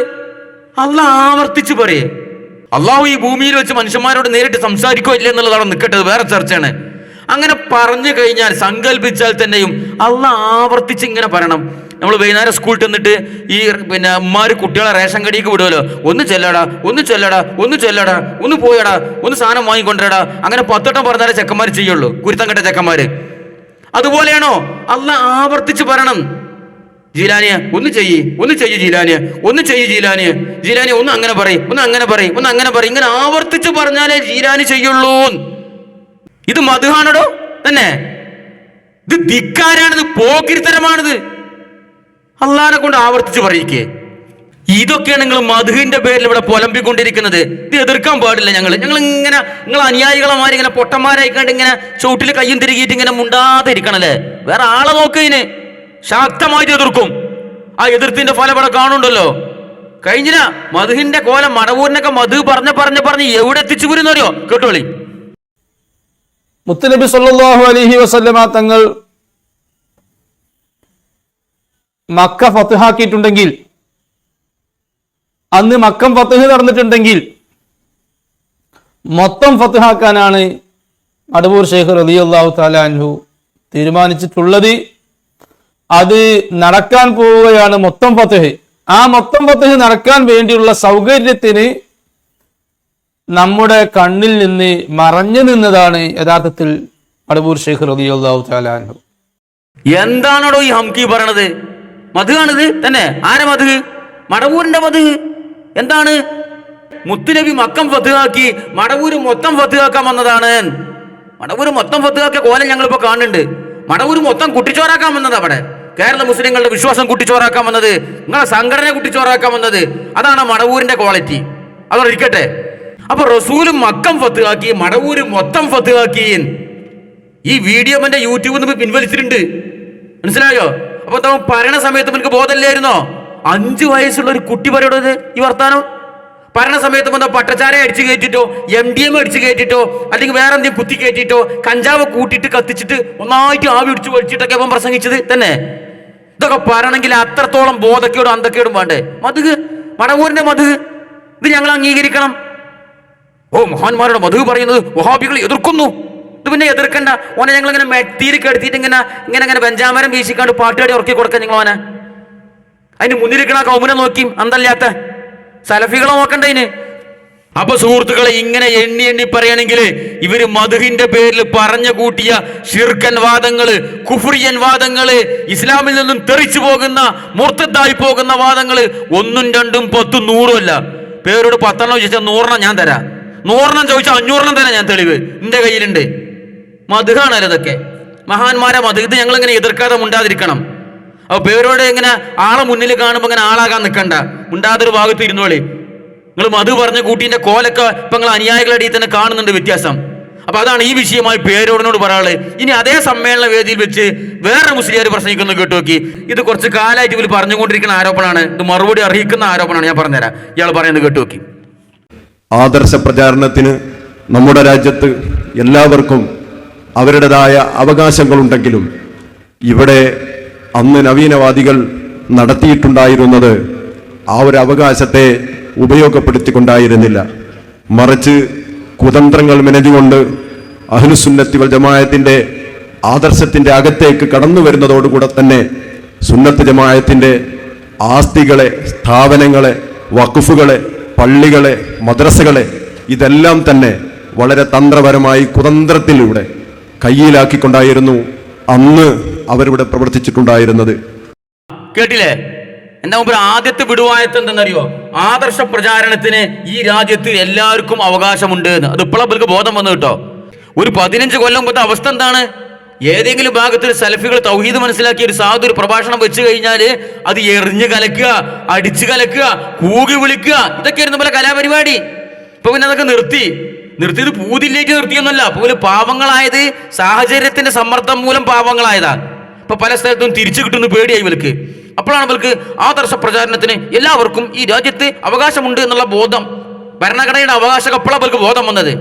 അള്ളാഹ് ആവർത്തിച്ച് പറയേ. അള്ളാഹു ഈ ഭൂമിയിൽ വെച്ച് മനുഷ്യന്മാരോട് നേരിട്ട് സംസാരിക്കോ ഇല്ല എന്നുള്ളതാണ് നിൽക്കട്ടെ, വേറെ ചർച്ചയാണ്. അങ്ങനെ പറഞ്ഞു കഴിഞ്ഞാൽ സങ്കല്പിച്ചാൽ തന്നെയും അള്ളാഹ് ആവർത്തിച്ച് ഇങ്ങനെ പറയണം. നമ്മൾ വൈകുന്നേരം സ്കൂളിൽ ചെന്നിട്ട് ഈ ഉമ്മാര് കുട്ടികളെ റേഷൻ കടിക്ക് വിടുമല്ലോ, ഒന്ന് ചെല്ലടാ, ഒന്ന് ചെല്ലടാ, ഒന്ന് ചെല്ലടാ, ഒന്ന് പോയടാ, ഒന്ന് സാധനം വാങ്ങിക്കൊണ്ടിരടാ, അങ്ങനെ 10 വട്ടം പറഞ്ഞാലേ ചെക്കന്മാർ ചെയ്യുള്ളൂ, കുരുത്തം കെട്ട ചെക്കന്മാര്. അതുപോലെയാണോ? അള്ളാഹ് ആവർത്തിച്ച് പറയണം, ജീലാനിയെ ഒന്ന് ചെയ്യ്, ഒന്ന് ചെയ്യ് ജീലാനിയെ, ഒന്ന് ചെയ്യ് ജീലാനിയെ, ജീലാനിയെ ഒന്ന് അങ്ങനെ പറയും, ഒന്ന് അങ്ങനെ പറയും, ഒന്ന് അങ്ങനെ പറയും. ഇങ്ങനെ ആവർത്തിച്ച് പറഞ്ഞാലേ ജീലാനി ചെയ്യുള്ളൂ. ഇത് മദ്ഹാണോ? തന്നെ ഇത് ധിക്കാരാണിത്, പോക്കിരിത്തരമാണിത്. അള്ളാഹിനെ കൊണ്ട് ആവർത്തിച്ച് പറയിക്കേ. ഇതൊക്കെയാണ് നിങ്ങൾ മദ്ഹിന്റെ പേരിൽ ഇവിടെ പൊലമ്പിക്കൊണ്ടിരിക്കുന്നത്. ഇത് എതിർക്കാൻ പാടില്ല. ഞങ്ങൾ ഇങ്ങനെ നിങ്ങൾ അനുയായികളമാരി ഇങ്ങനെ പൊട്ടന്മാരായിക്കാണ്ട് ഇങ്ങനെ ചുവട്ടിൽ കയ്യും തിരികിയിട്ട് ഇങ്ങനെ മുണ്ടാതെ ഇരിക്കണല്ലേ. വേറെ ആളെ നോക്കതിന് ശക്തമായിട്ട് എതിർക്കും. ആ എതിർത്തിന്റെ ഫലം ഇവിടെ കാണുന്നുണ്ടല്ലോ. കഴിഞ്ഞില്ല മദ്ഹിന്റെ കോലം മടവൂരിനൊക്കെ മധു പറഞ്ഞ് എവിടെ എത്തിച്ചു പോരുന്നറിയോ? കേട്ടോളി. മുത്തുനബി സല്ലല്ലാഹു അലൈഹി വസല്ലമ തങ്ങൾ മക്ക ഫത്ഹാക്കിയിട്ടുണ്ടെങ്കിൽ, അന്ന് മക്കം ഫത്ഹ് നടന്നിട്ടുണ്ടെങ്കിൽ മൊത്തം ഫത്ഹാക്കാനാണ് മടവൂർ ശൈഖ് റളിയല്ലാഹു തആല അൻഹു തീരുമാനിച്ചിട്ടുള്ളത്. അത് നടക്കാൻ പോവുകയാണ് മൊത്തം ഫത്ഹ്. ആ മൊത്തം ഫത്ഹ് നടക്കാൻ വേണ്ടിയുള്ള സൗകര്യത്തിന് നമ്മുടെ കണ്ണിൽ നിന്ന് മറഞ്ഞു നിന്നതാണ് യഥാർത്ഥത്തിൽ മടവൂർ ശൈഖ് റളിയല്ലാഹു തആല അൻഹു. എന്താണോ ഈ ഹംകി പറയണത്? മധുവാണിത് തന്നെ. ആരെ മധു? മടവൂരിന്റെ മധു. എന്താണ്? മുത്തുനബി മക്കം ഫത്ഹാക്കി മടവൂര് മൊത്തം ഫത്ഹാക്കാൻ വന്നതാണ്. മടവൂര് മൊത്തം ഫത്ഹാക്കിയ കോലം ഞങ്ങളിപ്പോ കാണുന്നുണ്ട്. മടവൂര് മൊത്തം കുട്ടിച്ചോറാക്കാൻ വന്നത്. അവിടെ കേരള മുസ്ലിങ്ങളുടെ വിശ്വാസം കുട്ടിച്ചോറാക്കാൻ വന്നത്, നിങ്ങളെ സംഘടന കുട്ടിച്ചോറാക്കാൻ വന്നത്. അതാണ് മടവൂരിന്റെ ക്വാളിറ്റി. അതോടെ ഇരിക്കട്ടെ. അപ്പൊ റസൂല് മക്കം ഫത്ഹാക്കി മടവൂര് മൊത്തം ഫത്ഹാക്കി. ഈ വീഡിയോ എന്റെ യൂട്യൂബിൽ നിന്ന് പിൻവലിച്ചിട്ടുണ്ട്. മനസ്സിലായോ? അപ്പൊ എന്താ പറയണ സമയത്ത് എനിക്ക് ബോധമില്ലായിരുന്നോ? 5 വയസ്സുള്ള ഒരു കുട്ടി പറയണത് ഈ വർത്താനം. പറയണ സമയത്ത് എന്താ പട്ടച്ചാര അടിച്ചു കയറ്റിട്ടോ, MDMA അടിച്ചു കയറ്റിട്ടോ, അല്ലെങ്കിൽ വേറെ എന്തെങ്കിലും കുത്തി കയറ്റിട്ടോ, കഞ്ചാവ് കൂട്ടിയിട്ട് കത്തിച്ചിട്ട് ഒന്നായിട്ട് ആവി പിടിച്ച് വലിച്ചിട്ടൊക്കെ അവൻ പ്രസംഗിച്ചത് തന്നെ. ഇതൊക്കെ പറയണമെങ്കിൽ അത്രത്തോളം ബോധക്കേടും അന്തക്കേടും വേണ്ടേ? മധു, മടവൂരിന്റെ മധു, ഇത് ഞങ്ങൾ അംഗീകരിക്കണം. ഓ മഹാന്മാരുടെ മധു പറയുന്നത് വഹാബികൾ എതിർക്കുന്നു. ഇത് പിന്നെ എതിർക്കണ്ട. ഓനെ ഞങ്ങൾ ഇങ്ങനെ മെട്ടിയിൽ കെടുത്തിട്ട് ഇങ്ങനെ ബെഞ്ചാമരം വീശിക്കാണ്ട് പാട്ടുകാടി ഉറക്കി കൊടുക്കാൻ നിങ്ങൾ ഓനെ. അതിന് മുന്നിലിരിക്കണ കൗമുനെ നോക്കി അന്തല്ലാത്ത സലഫികളെ നോക്കണ്ട അതിന്. അപ്പൊ സുഹൃത്തുക്കളെ, ഇങ്ങനെ എണ്ണി പറയുകയാണെങ്കിൽ ഇവര് മധുഹിന്റെ പേരിൽ പറഞ്ഞു കൂട്ടിയ ഷിർക്കൻ വാദങ്ങള്, കുഫ്രിയൻ വാദങ്ങള്, ഇസ്ലാമിൽ നിന്നും തെറിച്ചു പോകുന്ന മുർത്തദ്ദായി പോകുന്ന വാദങ്ങള് 1ഉം 2ഉം 10ഉം 100ഉം അല്ല. പേരോട് 10 ചോദിച്ചാൽ 100 ഞാൻ തരാം, 100 ചോദിച്ചാൽ 500 തരാം ഞാൻ. തെളിവ് എന്റെ കയ്യിലുണ്ട്. മധുഹാണല്ലോ ഇതൊക്കെ. മഹാന്മാരെ മധു. ഇത് ഞങ്ങൾ ഇങ്ങനെ എതിർക്കാതെ മുണ്ടാതിരിക്കണം. അപ്പൊ പേരോട് ഇങ്ങനെ ആളെ മുന്നിൽ കാണുമ്പോൾ ഇങ്ങനെ ആളാകാൻ നിൽക്കണ്ട. മുണ്ടാതൊരു ഭാഗത്ത് ഇരുന്നോളി. നിങ്ങൾ മധു പറഞ്ഞ കൂട്ടീന്റെ കോലൊക്കെ ഇപ്പൊ നിങ്ങൾ അനുയായികളുടെ ഇടയിൽ തന്നെ കാണുന്നുണ്ട് വ്യത്യാസം. അപ്പൊ അതാണ് ഈ വിഷയമായി പേരോടിനോട് പറയാനുള്ളത്. ഇനി അതേ സമ്മേളന വേദിയിൽ വെച്ച് വേറെ മുസ്ലിയാർ പ്രസംഗിക്കുന്നത് കേട്ടു നോക്കി. ഇത് കുറച്ച് കാലമായിട്ട് ഇവർ പറഞ്ഞുകൊണ്ടിരിക്കുന്ന ആരോപണമാണ്. ഇത് മറുപടി അർഹിക്കുന്ന ആരോപണമാണ്. ഞാൻ പറഞ്ഞുതരാം. ഇയാൾ പറയുന്നത് കേട്ടു നോക്കി. ആദർശ പ്രചാരണത്തിന് നമ്മുടെ രാജ്യത്ത് എല്ലാവർക്കും അവരുടേതായ അവകാശങ്ങളുണ്ടെങ്കിലും ഇവിടെ അന്ന് നവീനവാദികൾ നടത്തിയിട്ടുണ്ടായിരുന്നത് ആ ഒരു അവകാശത്തെ ഉപയോഗപ്പെടുത്തിക്കൊണ്ടായിരുന്നില്ല. മറിച്ച് കുതന്ത്രങ്ങൾ മെനഞ്ഞുകൊണ്ട് അഹ്ലുസുന്നത്തി വൽ ജമാഅത്തിന്റെ ആദർശത്തിന്റെ അകത്തേക്ക് കടന്നു വരുന്നതോടുകൂടെ തന്നെ സുന്നത്ത് ജമാഅത്തിന്റെ ആസ്തികളെ, സ്ഥാപനങ്ങളെ, വഖഫുകളെ, പള്ളികളെ, മദ്രസകളെ ഇതെല്ലാം തന്നെ വളരെ തന്ത്രപരമായി കുതന്ത്രത്തിലൂടെ കയ്യിലാക്കിക്കൊണ്ടായിരുന്നു അന്ന് അവരിവിടെ പ്രവർത്തിച്ചിട്ടുണ്ടായിരുന്നത്. കേട്ടില്ലേ? എന്താ മുമ്പ് ആദ്യത്തെ വിടുവായത്ത് എന്തെന്നറിയോ? ആദർശ പ്രചാരണത്തിന് ഈ രാജ്യത്ത് എല്ലാവർക്കും അവകാശമുണ്ട് എന്ന്. അത് ഇപ്പോഴാണ് അവർക്ക് ബോധം വന്നു കേട്ടോ. ഒരു 15 കൊല്ലം മുമ്പത്തെ അവസ്ഥ എന്താണ്? ഏതെങ്കിലും ഭാഗത്തിൽ സലഫികൾ തൗഹീദ് മനസ്സിലാക്കിയ ഒരു സാധു ഒരു പ്രഭാഷണം വെച്ച് കഴിഞ്ഞാൽ അത് എറിഞ്ഞ് കലക്കുക, അടിച്ചു കലക്കുക, കൂകി വിളിക്കുക, ഇതൊക്കെയായിരുന്നു പല കലാപരിപാടി. ഇപ്പൊ പിന്നെ അതൊക്കെ നിർത്തിയത് പൂതില്ലേക്ക് നിർത്തിയൊന്നല്ല. പോലെ പാവങ്ങളായത് സാഹചര്യത്തിന്റെ സമ്മർദ്ദം മൂലം പാവങ്ങളായതാ. ഇപ്പൊ പല സ്ഥലത്തും തിരിച്ചു കിട്ടുന്ന പേടിയായി ഇവർക്ക്. അപ്പോഴാണ് ഇവർക്ക് ആദർശ പ്രചാരണത്തിന് എല്ലാവർക്കും ഈ രാജ്യത്ത് അവകാശമുണ്ട് എന്നുള്ള ബോധം ഭരണഘടനയുടെ അവകാശം എപ്പോഴാണ് അവർക്ക് ബോധം വന്നത്?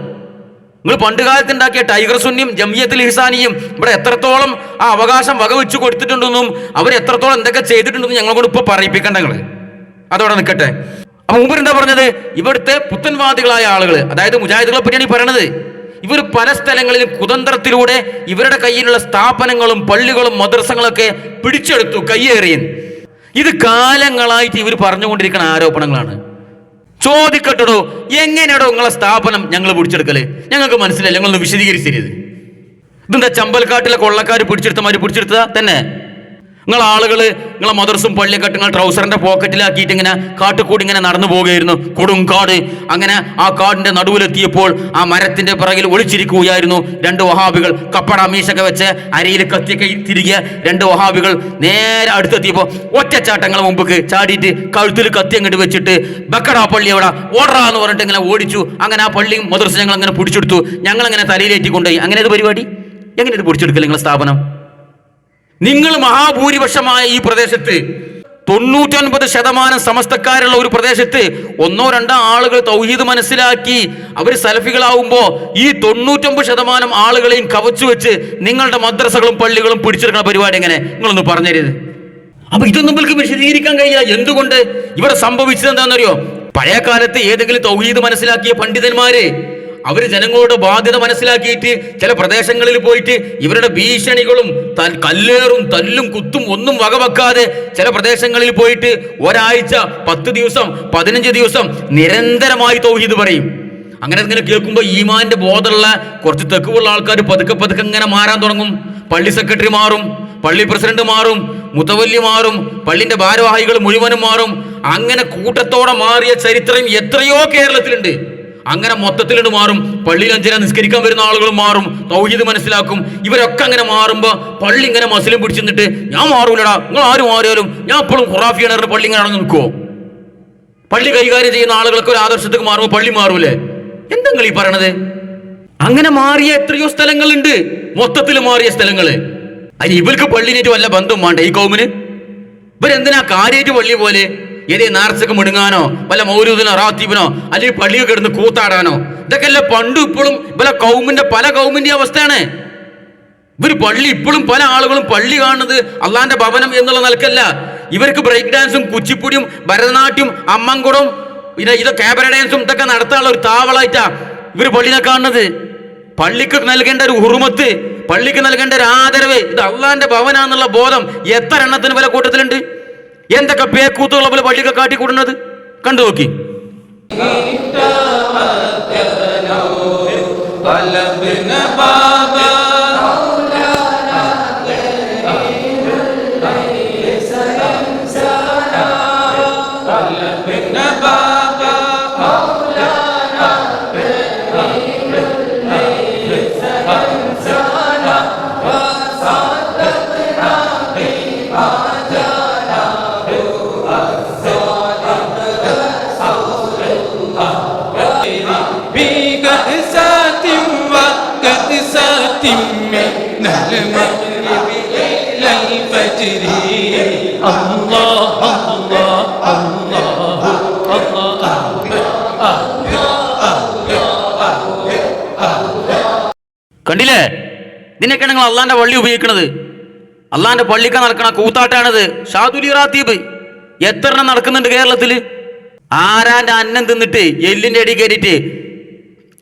നിങ്ങൾ പണ്ടുകാലത്ത് ഉണ്ടാക്കിയ ടൈഗർ സുന്നിയും ജമിയത്തുൽ ഇഹ്സാനിയും ഇവിടെ എത്രത്തോളം ആ അവകാശം വകവെച്ച് കൊടുത്തിട്ടുണ്ടെന്നും അവർ എത്രത്തോളം എന്തൊക്കെ ചെയ്തിട്ടുണ്ടെന്നും ഞങ്ങളെ കൊണ്ട് ഇപ്പൊ പറയിപ്പിക്കണ്ട നിങ്ങൾ. അതോടെ നിൽക്കട്ടെ. അപ്പൊ മുമ്പ് എന്താ പറഞ്ഞത്? ഇവിടുത്തെ പുത്തൻവാദികളായ ആളുകൾ, അതായത് മുജാഹിദുകളെ പറ്റിയാണ് ഈ പറയണത്. ഇവർ പല സ്ഥലങ്ങളിലും കുതന്ത്രത്തിലൂടെ ഇവരുടെ കയ്യിലുള്ള സ്ഥാപനങ്ങളും പള്ളികളും മദ്രസകളൊക്കെ പിടിച്ചെടുത്തു, കയ്യേറിയൻ. ഇത് കാലങ്ങളായിട്ട് ഇവർ പറഞ്ഞുകൊണ്ടിരിക്കുന്ന ആരോപണങ്ങളാണ്. ചോദിക്കട്ടോ, എങ്ങനെയാണോ നിങ്ങളെ സ്ഥാപനം ഞങ്ങൾ പിടിച്ചെടുക്കല്? ഞങ്ങൾക്ക് മനസ്സിലായി, ഞങ്ങളൊന്ന് വിശദീകരിച്ചത്. ഇതെന്താ ചമ്പൽക്കാട്ടിലെ കൊള്ളക്കാർ പിടിച്ചെടുത്തമാര് പിടിച്ചെടുത്തതാ തന്നെ? നിങ്ങൾ ആളുകൾ നിങ്ങളെ മദർസും പള്ളിയൊക്കെ നിങ്ങൾ ട്രൗസറിന്റെ പോക്കറ്റിലാക്കിയിട്ട് ഇങ്ങനെ കാട്ടുകൂടി ഇങ്ങനെ നടന്നു പോവുകയായിരുന്നു. കൊടുങ്കാട്. അങ്ങനെ ആ കാടിന്റെ നടുവിലെത്തിയപ്പോൾ ആ മരത്തിന്റെ പിറകിൽ ഒളിച്ചിരിക്കുകയായിരുന്നു രണ്ട് വഹാബികൾ. കപ്പട മീശൊക്കെ വെച്ച് അരയിൽ കത്തിയൊക്കെ തിരികെ രണ്ട് വഹാബികൾ നേരെ അടുത്തെത്തിയപ്പോൾ ഒറ്റച്ചാട്ടങ്ങളെ മുമ്പ് ചാടിയിട്ട് കഴുത്തിൽ കത്തി അങ്ങോട്ട് വെച്ചിട്ട് ബക്കടാ പള്ളി എവിടെ ഓടറാ എന്ന് പറഞ്ഞിട്ട് ഇങ്ങനെ ഓടിച്ചു. അങ്ങനെ ആ പള്ളിയും മദർസും ഞങ്ങൾ അങ്ങനെ പിടിച്ചെടുത്തു. ഞങ്ങളങ്ങനെ തലയിലേറ്റിക്കൊണ്ടുപോയി. അങ്ങനെ ഇത് പരിപാടി എങ്ങനെ ഇത് പിടിച്ചെടുക്കില്ല നിങ്ങളെ സ്ഥാപനം? നിങ്ങൾ മഹാഭൂരിപക്ഷമായ ഈ പ്രദേശത്ത് 99% സമസ്തക്കാരുള്ള ഒരു പ്രദേശത്ത് 1-2 ആളുകൾ തൗഹീദ് മനസ്സിലാക്കി അവർ സലഫികളാവുമ്പോ ഈ 99% ആളുകളെയും കവച്ചു വെച്ച് നിങ്ങളുടെ മദ്രസകളും പള്ളികളും പിടിച്ചെടുക്കുന്ന പരിപാടി എങ്ങനെ? നിങ്ങളൊന്ന് പറഞ്ഞരുത്. അപ്പൊ ഇതൊന്നും നിങ്ങൾക്ക് വിശദീകരിക്കാൻ കഴിയില്ല. എന്തുകൊണ്ട്? ഇവിടെ സംഭവിച്ചത് എന്താണെന്നറിയോ? പഴയ കാലത്ത് ഏതെങ്കിലും തൗഹീദ് മനസ്സിലാക്കിയ പണ്ഡിതന്മാര് അവര് ജനങ്ങളുടെ ബാധ്യത മനസ്സിലാക്കിയിട്ട് ചില പ്രദേശങ്ങളിൽ പോയിട്ട് ഇവരുടെ ഭീഷണികളും കല്ലേറും തല്ലും കുത്തും ഒന്നും വകവെക്കാതെ ചില പ്രദേശങ്ങളിൽ പോയിട്ട് ഒരാഴ്ച 10 ദിവസം 15 ദിവസം നിരന്തരമായി തൗഹീദ് പറയും. അങ്ങനെ ഇങ്ങനെ കേൾക്കുമ്പോൾ ഈമാന്റെ ബോധമുള്ള കുറച്ച് തെക്കുള്ള ആൾക്കാർ പതുക്കെ പതുക്കെ ഇങ്ങനെ മാറാൻ തുടങ്ങും. പള്ളി സെക്രട്ടറി മാറും, പള്ളി പ്രസിഡന്റ് മാറും, മുത്തവല്ലി മാറും, പള്ളിന്റെ ഭാരവാഹികൾ മുഴുവനും മാറും. അങ്ങനെ കൂട്ടത്തോടെ മാറിയ ചരിത്രം എത്രയോ കേരളത്തിലുണ്ട്. അങ്ങനെ മൊത്തത്തിലിട്ട് മാറും. പള്ളിയിൽ 5 നിസ്കരിക്കാൻ വരുന്ന ആളുകളും മാറും, തൗഹീദ് മനസ്സിലാക്കും. ഇവരൊക്കെ അങ്ങനെ മാറുമ്പോ പള്ളി ഇങ്ങനെ മസ്ലിം പിടിച്ചിട്ട് ഞാൻ മാറൂലടാ, നിങ്ങൾ ആരും മാറിയാലും ഞാൻ എപ്പോഴും ഖുറാഫിയാണ് പള്ളി ഇങ്ങനെ നടന്നു നിൽക്കുവോ? പള്ളി കൈകാര്യം ചെയ്യുന്ന ആളുകളൊക്കെ ഒരു ആദർശത്തേക്ക് മാറുമ്പോൾ പള്ളി മാറൂലേ? എന്താ നിങ്ങൾ ഈ പറയണത്? അങ്ങനെ മാറിയ എത്രയോ സ്ഥലങ്ങളുണ്ട്, മൊത്തത്തിൽ മാറിയ സ്ഥലങ്ങള്. അതിന് ഇവർക്ക് പള്ളിനേറ്റ് വല്ല ബന്ധം വേണ്ട ഈ കൗമിന്? ഇവരെന്തിനാ കാര്യമായിട്ട് പള്ളി പോലെ ഏതേ നേർച്ചക്ക് മിണുങ്ങാനോ വല്ല മൗലൂദിനോ റാത്തീബിനോ അല്ലെങ്കിൽ പള്ളിയൊക്കെ കിടന്ന് കൂത്താടാനോ? ഇതൊക്കെ അല്ല പണ്ടും ഇപ്പോഴും ഇവരെ പല കൗമിന്റെ അവസ്ഥയാണ്. ഇവർ പള്ളി ഇപ്പോഴും പല ആളുകളും പള്ളി കാണുന്നത് അള്ളാന്റെ ഭവനം എന്നുള്ള നിലക്കല്ല. ഇവർക്ക് ബ്രേക്ക് ഡാൻസും കുച്ചിപ്പുടിയും ഭരതനാട്യം അമ്മൻകുടം പിന്നെ ഇത് ക്യാബറ ഡാൻസും ഇതൊക്കെ നടത്താനുള്ള ഒരു താവളായിട്ടാ ഇവർ പള്ളിനെ കാണുന്നത്. പള്ളിക്ക് നൽകേണ്ട ഒരു ഹുറുമത്ത്, പള്ളിക്ക് നൽകേണ്ട ഒരു ആദരവ്, ഇത് അള്ളാന്റെ ഭവനാന്നുള്ള ബോധം എത്ര എണ്ണത്തിന് പല കൂട്ടത്തിലുണ്ട്. എന്തൊക്കെ പേക്കൂത്തുള്ള പോലെ പള്ളിയൊക്കെ കാട്ടിക്കൂടുന്നത് കണ്ടു നോക്കി. കണ്ടില്ലേ? ഇതിനൊക്കെ നിങ്ങൾ അള്ളാന്റെ പള്ളി ഉപയോഗിക്കുന്നത്. അള്ളാന്റെ പള്ളിക്ക നടക്കണ കൂത്താട്ടാണത്. ഷാദുലി റാത്തീബ് എത്ര എണ്ണം നടക്കുന്നുണ്ട് കേരളത്തില്? ആരാന്റെ അന്നം തിന്നിട്ട് എല്ലിന്റെ അടി കയറിയിട്ട്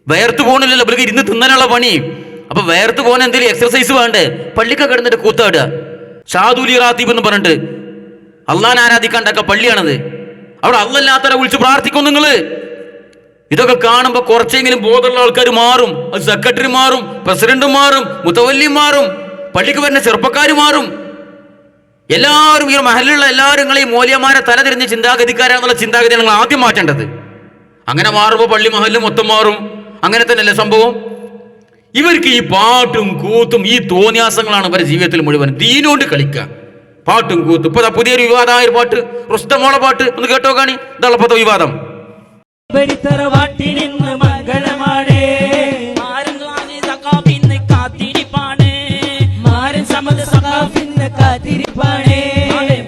വേർത്ത് പോകണില്ലല്ലോ. ഇവർക്ക് ഇരുന്ന് തിന്നാനുള്ള പണി. അപ്പൊ വേർത്ത് പോകാൻ എന്തെങ്കിലും എക്സർസൈസ് വേണ്ടേ? പള്ളിക്ക കിടന്നിട്ട് കൂത്താടുക. ഷാദുലി റാത്തീബ് എന്ന് പറഞ്ഞിട്ട് അള്ളാനെ ആരാധിക്കാണ്ടൊക്കെ പള്ളിയാണത്. അവിടെ അള്ളല്ലാത്തവരെ വിളിച്ച് പ്രാർത്ഥിക്കും നിങ്ങള്. ഇതൊക്കെ കാണുമ്പോൾ കുറച്ചെങ്കിലും ബോധമുള്ള ആൾക്കാർ മാറും. അത് സെക്രട്ടറി മാറും, പ്രസിഡന്റ് മാറും, മുത്തവല്ലി മാറും, പള്ളിക്ക് വരുന്ന ചെറുപ്പക്കാർ മാറും. എല്ലാവരും ഈ മഹലിലുള്ള എല്ലാവരും നിങ്ങൾ ഈ മൂല്യമാരെ തലതിരിഞ്ഞ ചിന്താഗതിക്കാരാന്നുള്ള ചിന്താഗതി നിങ്ങൾ ആദ്യം മാറ്റേണ്ടത്. അങ്ങനെ മാറുമ്പോൾ പള്ളി മഹലിൽ മൊത്തം മാറും. അങ്ങനെ തന്നെയല്ലേ സംഭവം? ഇവർക്ക് ഈ പാട്ടും കൂത്തും ഈ തോന്നിയാസങ്ങളാണ് ഇവരുടെ ജീവിതത്തിൽ മുഴുവൻ. ദീനോണ്ട് കളിക്കുക, പാട്ടും കൂത്തും. ഇപ്പൊ പുതിയൊരു വിവാദമായ ഒരു പാട്ട്, റുസ്തമോളെ പാട്ട് ഒന്ന് കേട്ടോ കാണി. ഇതാണ് ഇപ്പോഴത്തെ വിവാദം. തറവാട്ടിനിന്ന് മംഗളമാണ്, കാത്തിരിപ്പാണ്, മാരൻ സമത് സഖാഫിന്ന് കാത്തിരിപ്പാണ്,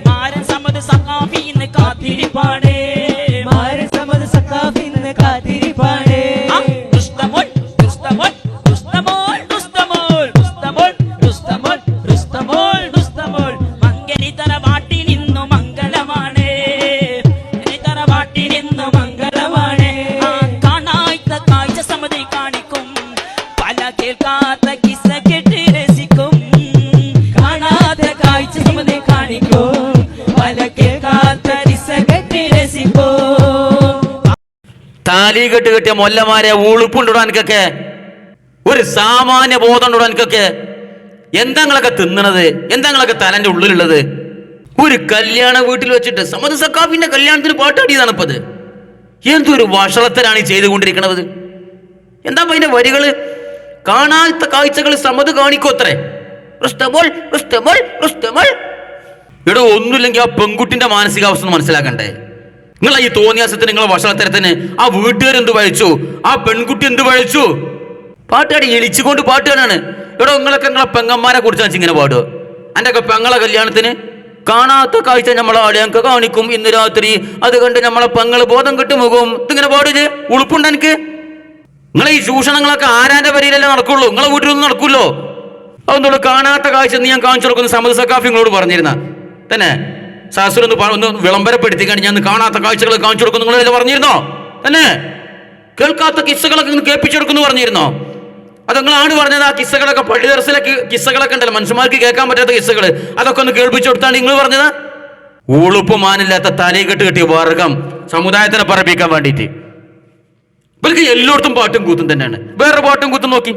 മാരൻ സമത് സഖാഫിന്ന് കാത്തിരിപ്പാണ്, മാരൻ സമത് സഖാഫിന്ന് കാത്തിരിപ്പാണ്. താലി കെട്ട് കെട്ടിയ മൊല്ലമാരെ ഉളുപ്പുണ്ടോ എനിക്കൊക്കെ? ഒരു സാമാന്യ ബോധമുണ്ടോ എനിക്കൊക്കെ? എന്താ നിങ്ങളൊക്കെ തിന്നണത്? എന്താ നിങ്ങളൊക്കെ തലന്റെ ഉള്ളിലുള്ളത്? ഒരു കല്യാണ വീട്ടിൽ വെച്ചിട്ട് സമദ് സഖാഫിന്റെ കല്യാണത്തിന് പാട്ടാടിയതാണ് ഇപ്പത്. എന്തൊരു വഷളത്തരാണ് ഈ ചെയ്തുകൊണ്ടിരിക്കുന്നത്. എന്താ അതിന്റെ വരികള്? കാണാത്ത കാഴ്ചകൾ സമത് കാണിക്കോത്രേ. ഇവിടെ ഒന്നുമില്ലെങ്കിൽ ആ പെൺകുട്ടിന്റെ മാനസികാവസ്ഥ മനസ്സിലാക്കണ്ടേ? നിങ്ങൾ ഈ തോന്നിയാസത്തിന്, നിങ്ങളെ വഷളത്തരത്തിന് ആ വീട്ടുകാരെന്ത് പഴിച്ചു, ആ പെൺകുട്ടി എന്ത് പഴിച്ചു? പാട്ടാടി എളിച്ചുകൊണ്ട് പാട്ടുകാരാണ്. ഇവിടെ നിങ്ങളൊക്കെ നിങ്ങളെ പെങ്ങന്മാരെ കുറിച്ച് ഇങ്ങനെ പാടുക. എൻ്റെ ഒക്കെ പെങ്ങളെ കല്യാണത്തിന് കാണാത്ത കാഴ്ച നമ്മളെ ആളെയൊക്കെ കാണിക്കും ഇന്ന് രാത്രി, അത് കണ്ട് നമ്മളെ പെങ്ങള് ബോധം കിട്ടുമുകും. ഇതിങ്ങനെ പാടിത് ഉളുപ്പുണ്ട് എനിക്ക്? നിങ്ങളെ ഈ ചൂഷണങ്ങളൊക്കെ ആരാന്റെ പരിയിലല്ലേ നടക്കുള്ളൂ, നിങ്ങളെ വീട്ടിലൊന്നും നടക്കൂല്ലോ. അതൊന്നുള്ളൂ. കാണാത്ത കാഴ്ച ഞാൻ കാണിച്ചു കൊടുക്കുന്ന സമദ് സഖാഫി നിങ്ങളോട് പറഞ്ഞിരുന്ന തന്നെ ശാസ്ത്രം ഒന്ന് വിളംബരപ്പെടുത്തി കഴിഞ്ഞ് ഞാൻ കാണാത്ത കാഴ്ചകൾ കാണിച്ചു കൊടുക്കുന്നു നിങ്ങളെല്ലാം പറഞ്ഞിരുന്നോ? തന്നെ കേൾക്കാത്ത കിസ്സകളൊക്കെ കേൾപ്പിച്ചെടുക്കുന്നു പറഞ്ഞിരുന്നോ? അത് നിങ്ങളാണ് പറഞ്ഞത്. ആ കിസ്സകളൊക്കെ പള്ളി ദർസിലെ കിസ്സകളൊക്കെ ഉണ്ടല്ലോ, മനുഷ്യന്മാർക്ക് കേൾക്കാൻ പറ്റാത്ത കിസ്സകള്, അതൊക്കെ ഒന്ന് കേൾപ്പിച്ചു കൊടുത്താണ് നിങ്ങൾ പറഞ്ഞത്. ഉളുപ്പുമാനില്ലാത്ത തലയിൽ കെട്ടിയ വർഗം സമുദായത്തിനെ പറപ്പിക്കാൻ വേണ്ടിയിട്ട് ഇവർക്ക് എല്ലായിടത്തും പാട്ടും കൂത്തും തന്നെയാണ്. വേറെ പാട്ടും കൂത്തും നോക്കി.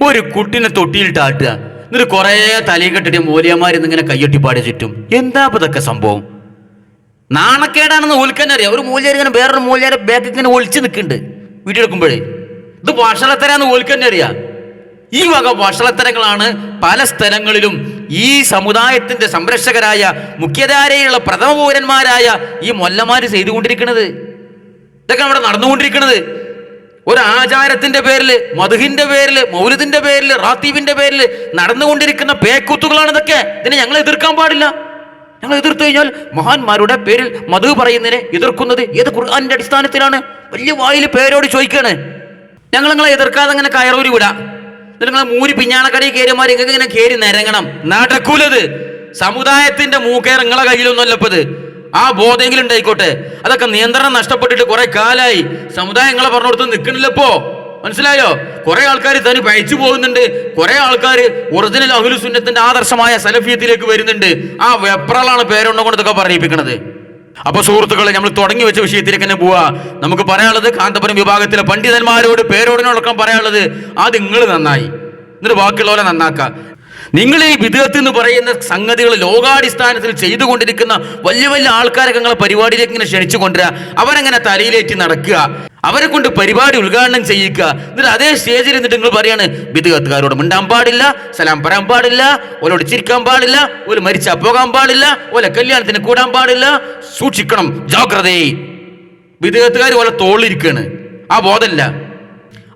ഒരു കുട്ടിനെ തൊട്ടിയിലിട്ട് ആട്ടുക, എന്നിട്ട് കുറെ തലയിൽ കെട്ടിട്ട് മൂല്യന്മാരിന്ന് ഇങ്ങനെ കയ്യൊട്ടിപ്പാടി ചുറ്റും. എന്താ ഇതൊക്കെ സംഭവം? നാണക്കേടാണെന്ന് ഓൽക്കാനറിയാം. ഒരു മൂല്യർ ഇങ്ങനെ വേറൊരു മൂല്യരെ ബാക്കിൽ ഇങ്ങനെ ഒളിച്ചു നിൽക്കുന്നുണ്ട് വീഡിയോ എടുക്കുമ്പോഴേ. ഇത് വഷളത്തരാന്ന് ഓൽക്കന്നെ അറിയാം. ഈ വക വഷളത്തരങ്ങളാണ് പല സ്ഥലങ്ങളിലും ഈ സമുദായത്തിന്റെ സംരക്ഷകരായ മുഖ്യധാരയുള്ള പ്രഥമ പൗരന്മാരായ ഈ മൊല്ലമാര് ചെയ്തുകൊണ്ടിരിക്കുന്നത്. ഇതൊക്കെ അവിടെ നടന്നുകൊണ്ടിരിക്കുന്നത്. ഒരു ആചാരത്തിന്റെ പേരിൽ, മധുഹിന്റെ പേരിൽ, മൗലിദിന്റെ പേരിൽ, റാത്തീബിന്റെ പേരിൽ നടന്നുകൊണ്ടിരിക്കുന്ന പേക്കൂത്തുകളാണ് ഇതൊക്കെ. ഇതിനെ ഞങ്ങൾ എതിർക്കാൻ പാടില്ല. ഞങ്ങൾ എതിർത്തു കഴിഞ്ഞാൽ മഹാന്മാരുടെ പേരിൽ മധു പറയുന്നതിനെ എതിർക്കുന്നത് ഏത് ഖുർആന്റെ അടിസ്ഥാനത്തിലാണ്? വലിയ വായിൽ പേരോട് ചോദിക്കാണ്. ഞങ്ങൾ നിങ്ങളെ എതിർക്കാതെ അങ്ങനെ കയറൂരി വിടാം. എന്നിട്ട് നിങ്ങളെ മൂരി പിഞ്ഞാണക്കടി കയറിമാരി ഇങ്ങനെ കയറി നിരങ്ങണം. നടക്കൂലത്. സമുദായത്തിന്റെ മൂക്കേർ നിങ്ങളെ കയ്യിലൊന്നുമല്ലപ്പത്. ആ ബോധമെങ്കിലും ഉണ്ടായിക്കോട്ടെ. അതൊക്കെ നിയന്ത്രണം നഷ്ടപ്പെട്ടിട്ട് കുറെ കാലായി. സമുദായങ്ങളെ പറഞ്ഞുകൊടുത്ത് നിൽക്കണില്ലപ്പോ. മനസ്സിലായോ? കുറെ ആൾക്കാർ തന്നെ പഴിച്ചു പോകുന്നുണ്ട്. കുറെ ആൾക്കാർ ഒറിജിനൽ അഹ്ലു സുന്നത്തിന്റെ ആദർശമായ സലഫിയത്തിലേക്ക് വരുന്നുണ്ട്. ആ വെപ്രളാണ് പേരുകൊണ്ട് ഇതൊക്കെ പറയിപ്പിക്കുന്നത്. അപ്പൊ സുഹൃത്തുക്കളെ, നമ്മൾ തുടങ്ങി വെച്ച വിഷയത്തിലേക്ക് തന്നെ പോവാ. നമുക്ക് പറയാനുള്ളത് കാന്തപുരം വിഭാഗത്തിലെ പണ്ഡിതന്മാരോട് പേരോടിനോടൊപ്പം പറയാനുള്ളത്, അത് നിങ്ങൾ നന്നായി, എന്നിട്ട് ബാക്കിയുള്ളവരെ നന്നാക്കാം. നിങ്ങൾ ഈ വിദഗ്ധ എന്ന് പറയുന്ന സംഗതികൾ ലോകാടിസ്ഥാനത്തിൽ ചെയ്തുകൊണ്ടിരിക്കുന്ന വലിയ വലിയ ആൾക്കാരൊക്കെ നിങ്ങളെ പരിപാടിയിലേക്ക് ഇങ്ങനെ ക്ഷണിച്ചു കൊണ്ടുവരിക. അവരെങ്ങനെ തലയിലേറ്റി നടക്കുക, അവരെ കൊണ്ട് പരിപാടി ഉദ്ഘാടനം ചെയ്യിക്കുക. എന്നിട്ട് അതേ സ്റ്റേജിൽ എന്നിട്ട് നിങ്ങൾ പറയാണ് വിദഗ്ധക്കാരോട് മിണ്ടാൻ പാടില്ല, സലാം പറയാൻ പാടില്ല, ഓലോട് ചിരിക്കാൻ പാടില്ല, ഓല് മരിച്ചാൽ പോകാൻ പാടില്ല, ഓലെ കല്യാണത്തിന് കൂടാൻ പാടില്ല. സൂക്ഷിക്കണം, ജാഗ്രതയെ. വിദഗ്ധക്കാർ ഓലെ തോളിരിക്കുകയാണ്. ആ ബോധമില്ല.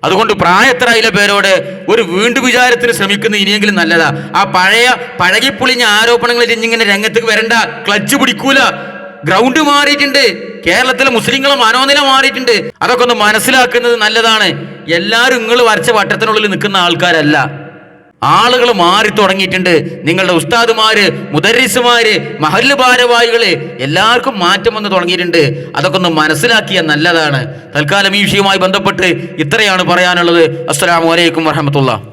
അതുകൊണ്ട് പ്രായത്തരായിലെ പേരോട് ഒരു വീണ്ടും വിചാരത്തിന് ശ്രമിക്കുന്ന ഇനിയെങ്കിലും നല്ലതാ. ആ പഴകിപ്പൊളിഞ്ഞ ആരോപണങ്ങളിൽ ഇങ്ങനെ രംഗത്തേക്ക് വരണ്ട. ക്ലച്ച് പിടിക്കൂല. ഗ്രൗണ്ട് മാറിയിട്ടുണ്ട്. കേരളത്തിലെ മുസ്ലിങ്ങളെ മനോനില മാറിയിട്ടുണ്ട്. അതൊക്കെ ഒന്ന് മനസ്സിലാക്കുന്നത് നല്ലതാണ്. എല്ലാവരും നിങ്ങൾ വരച്ച വട്ടത്തിനുള്ളിൽ നിൽക്കുന്ന ആൾക്കാരല്ല. ആളുകൾ മാറി തുടങ്ങിയിട്ടുണ്ട്. നിങ്ങളുടെ ഉസ്താദുമാര്, മുദരിസുമാര്, മഹല്ല് ഭാരവാഹികള് എല്ലാവർക്കും മാറ്റം വന്ന് തുടങ്ങിയിട്ടുണ്ട്. അതൊക്കെ ഒന്ന് മനസ്സിലാക്കിയാൽ നല്ലതാണ്. തൽക്കാലം ഈ വിഷയവുമായി ബന്ധപ്പെട്ട് ഇത്രയാണ് പറയാനുള്ളത്. അസ്സലാമു അലൈക്കും വറഹ്മത്തുള്ളാഹി.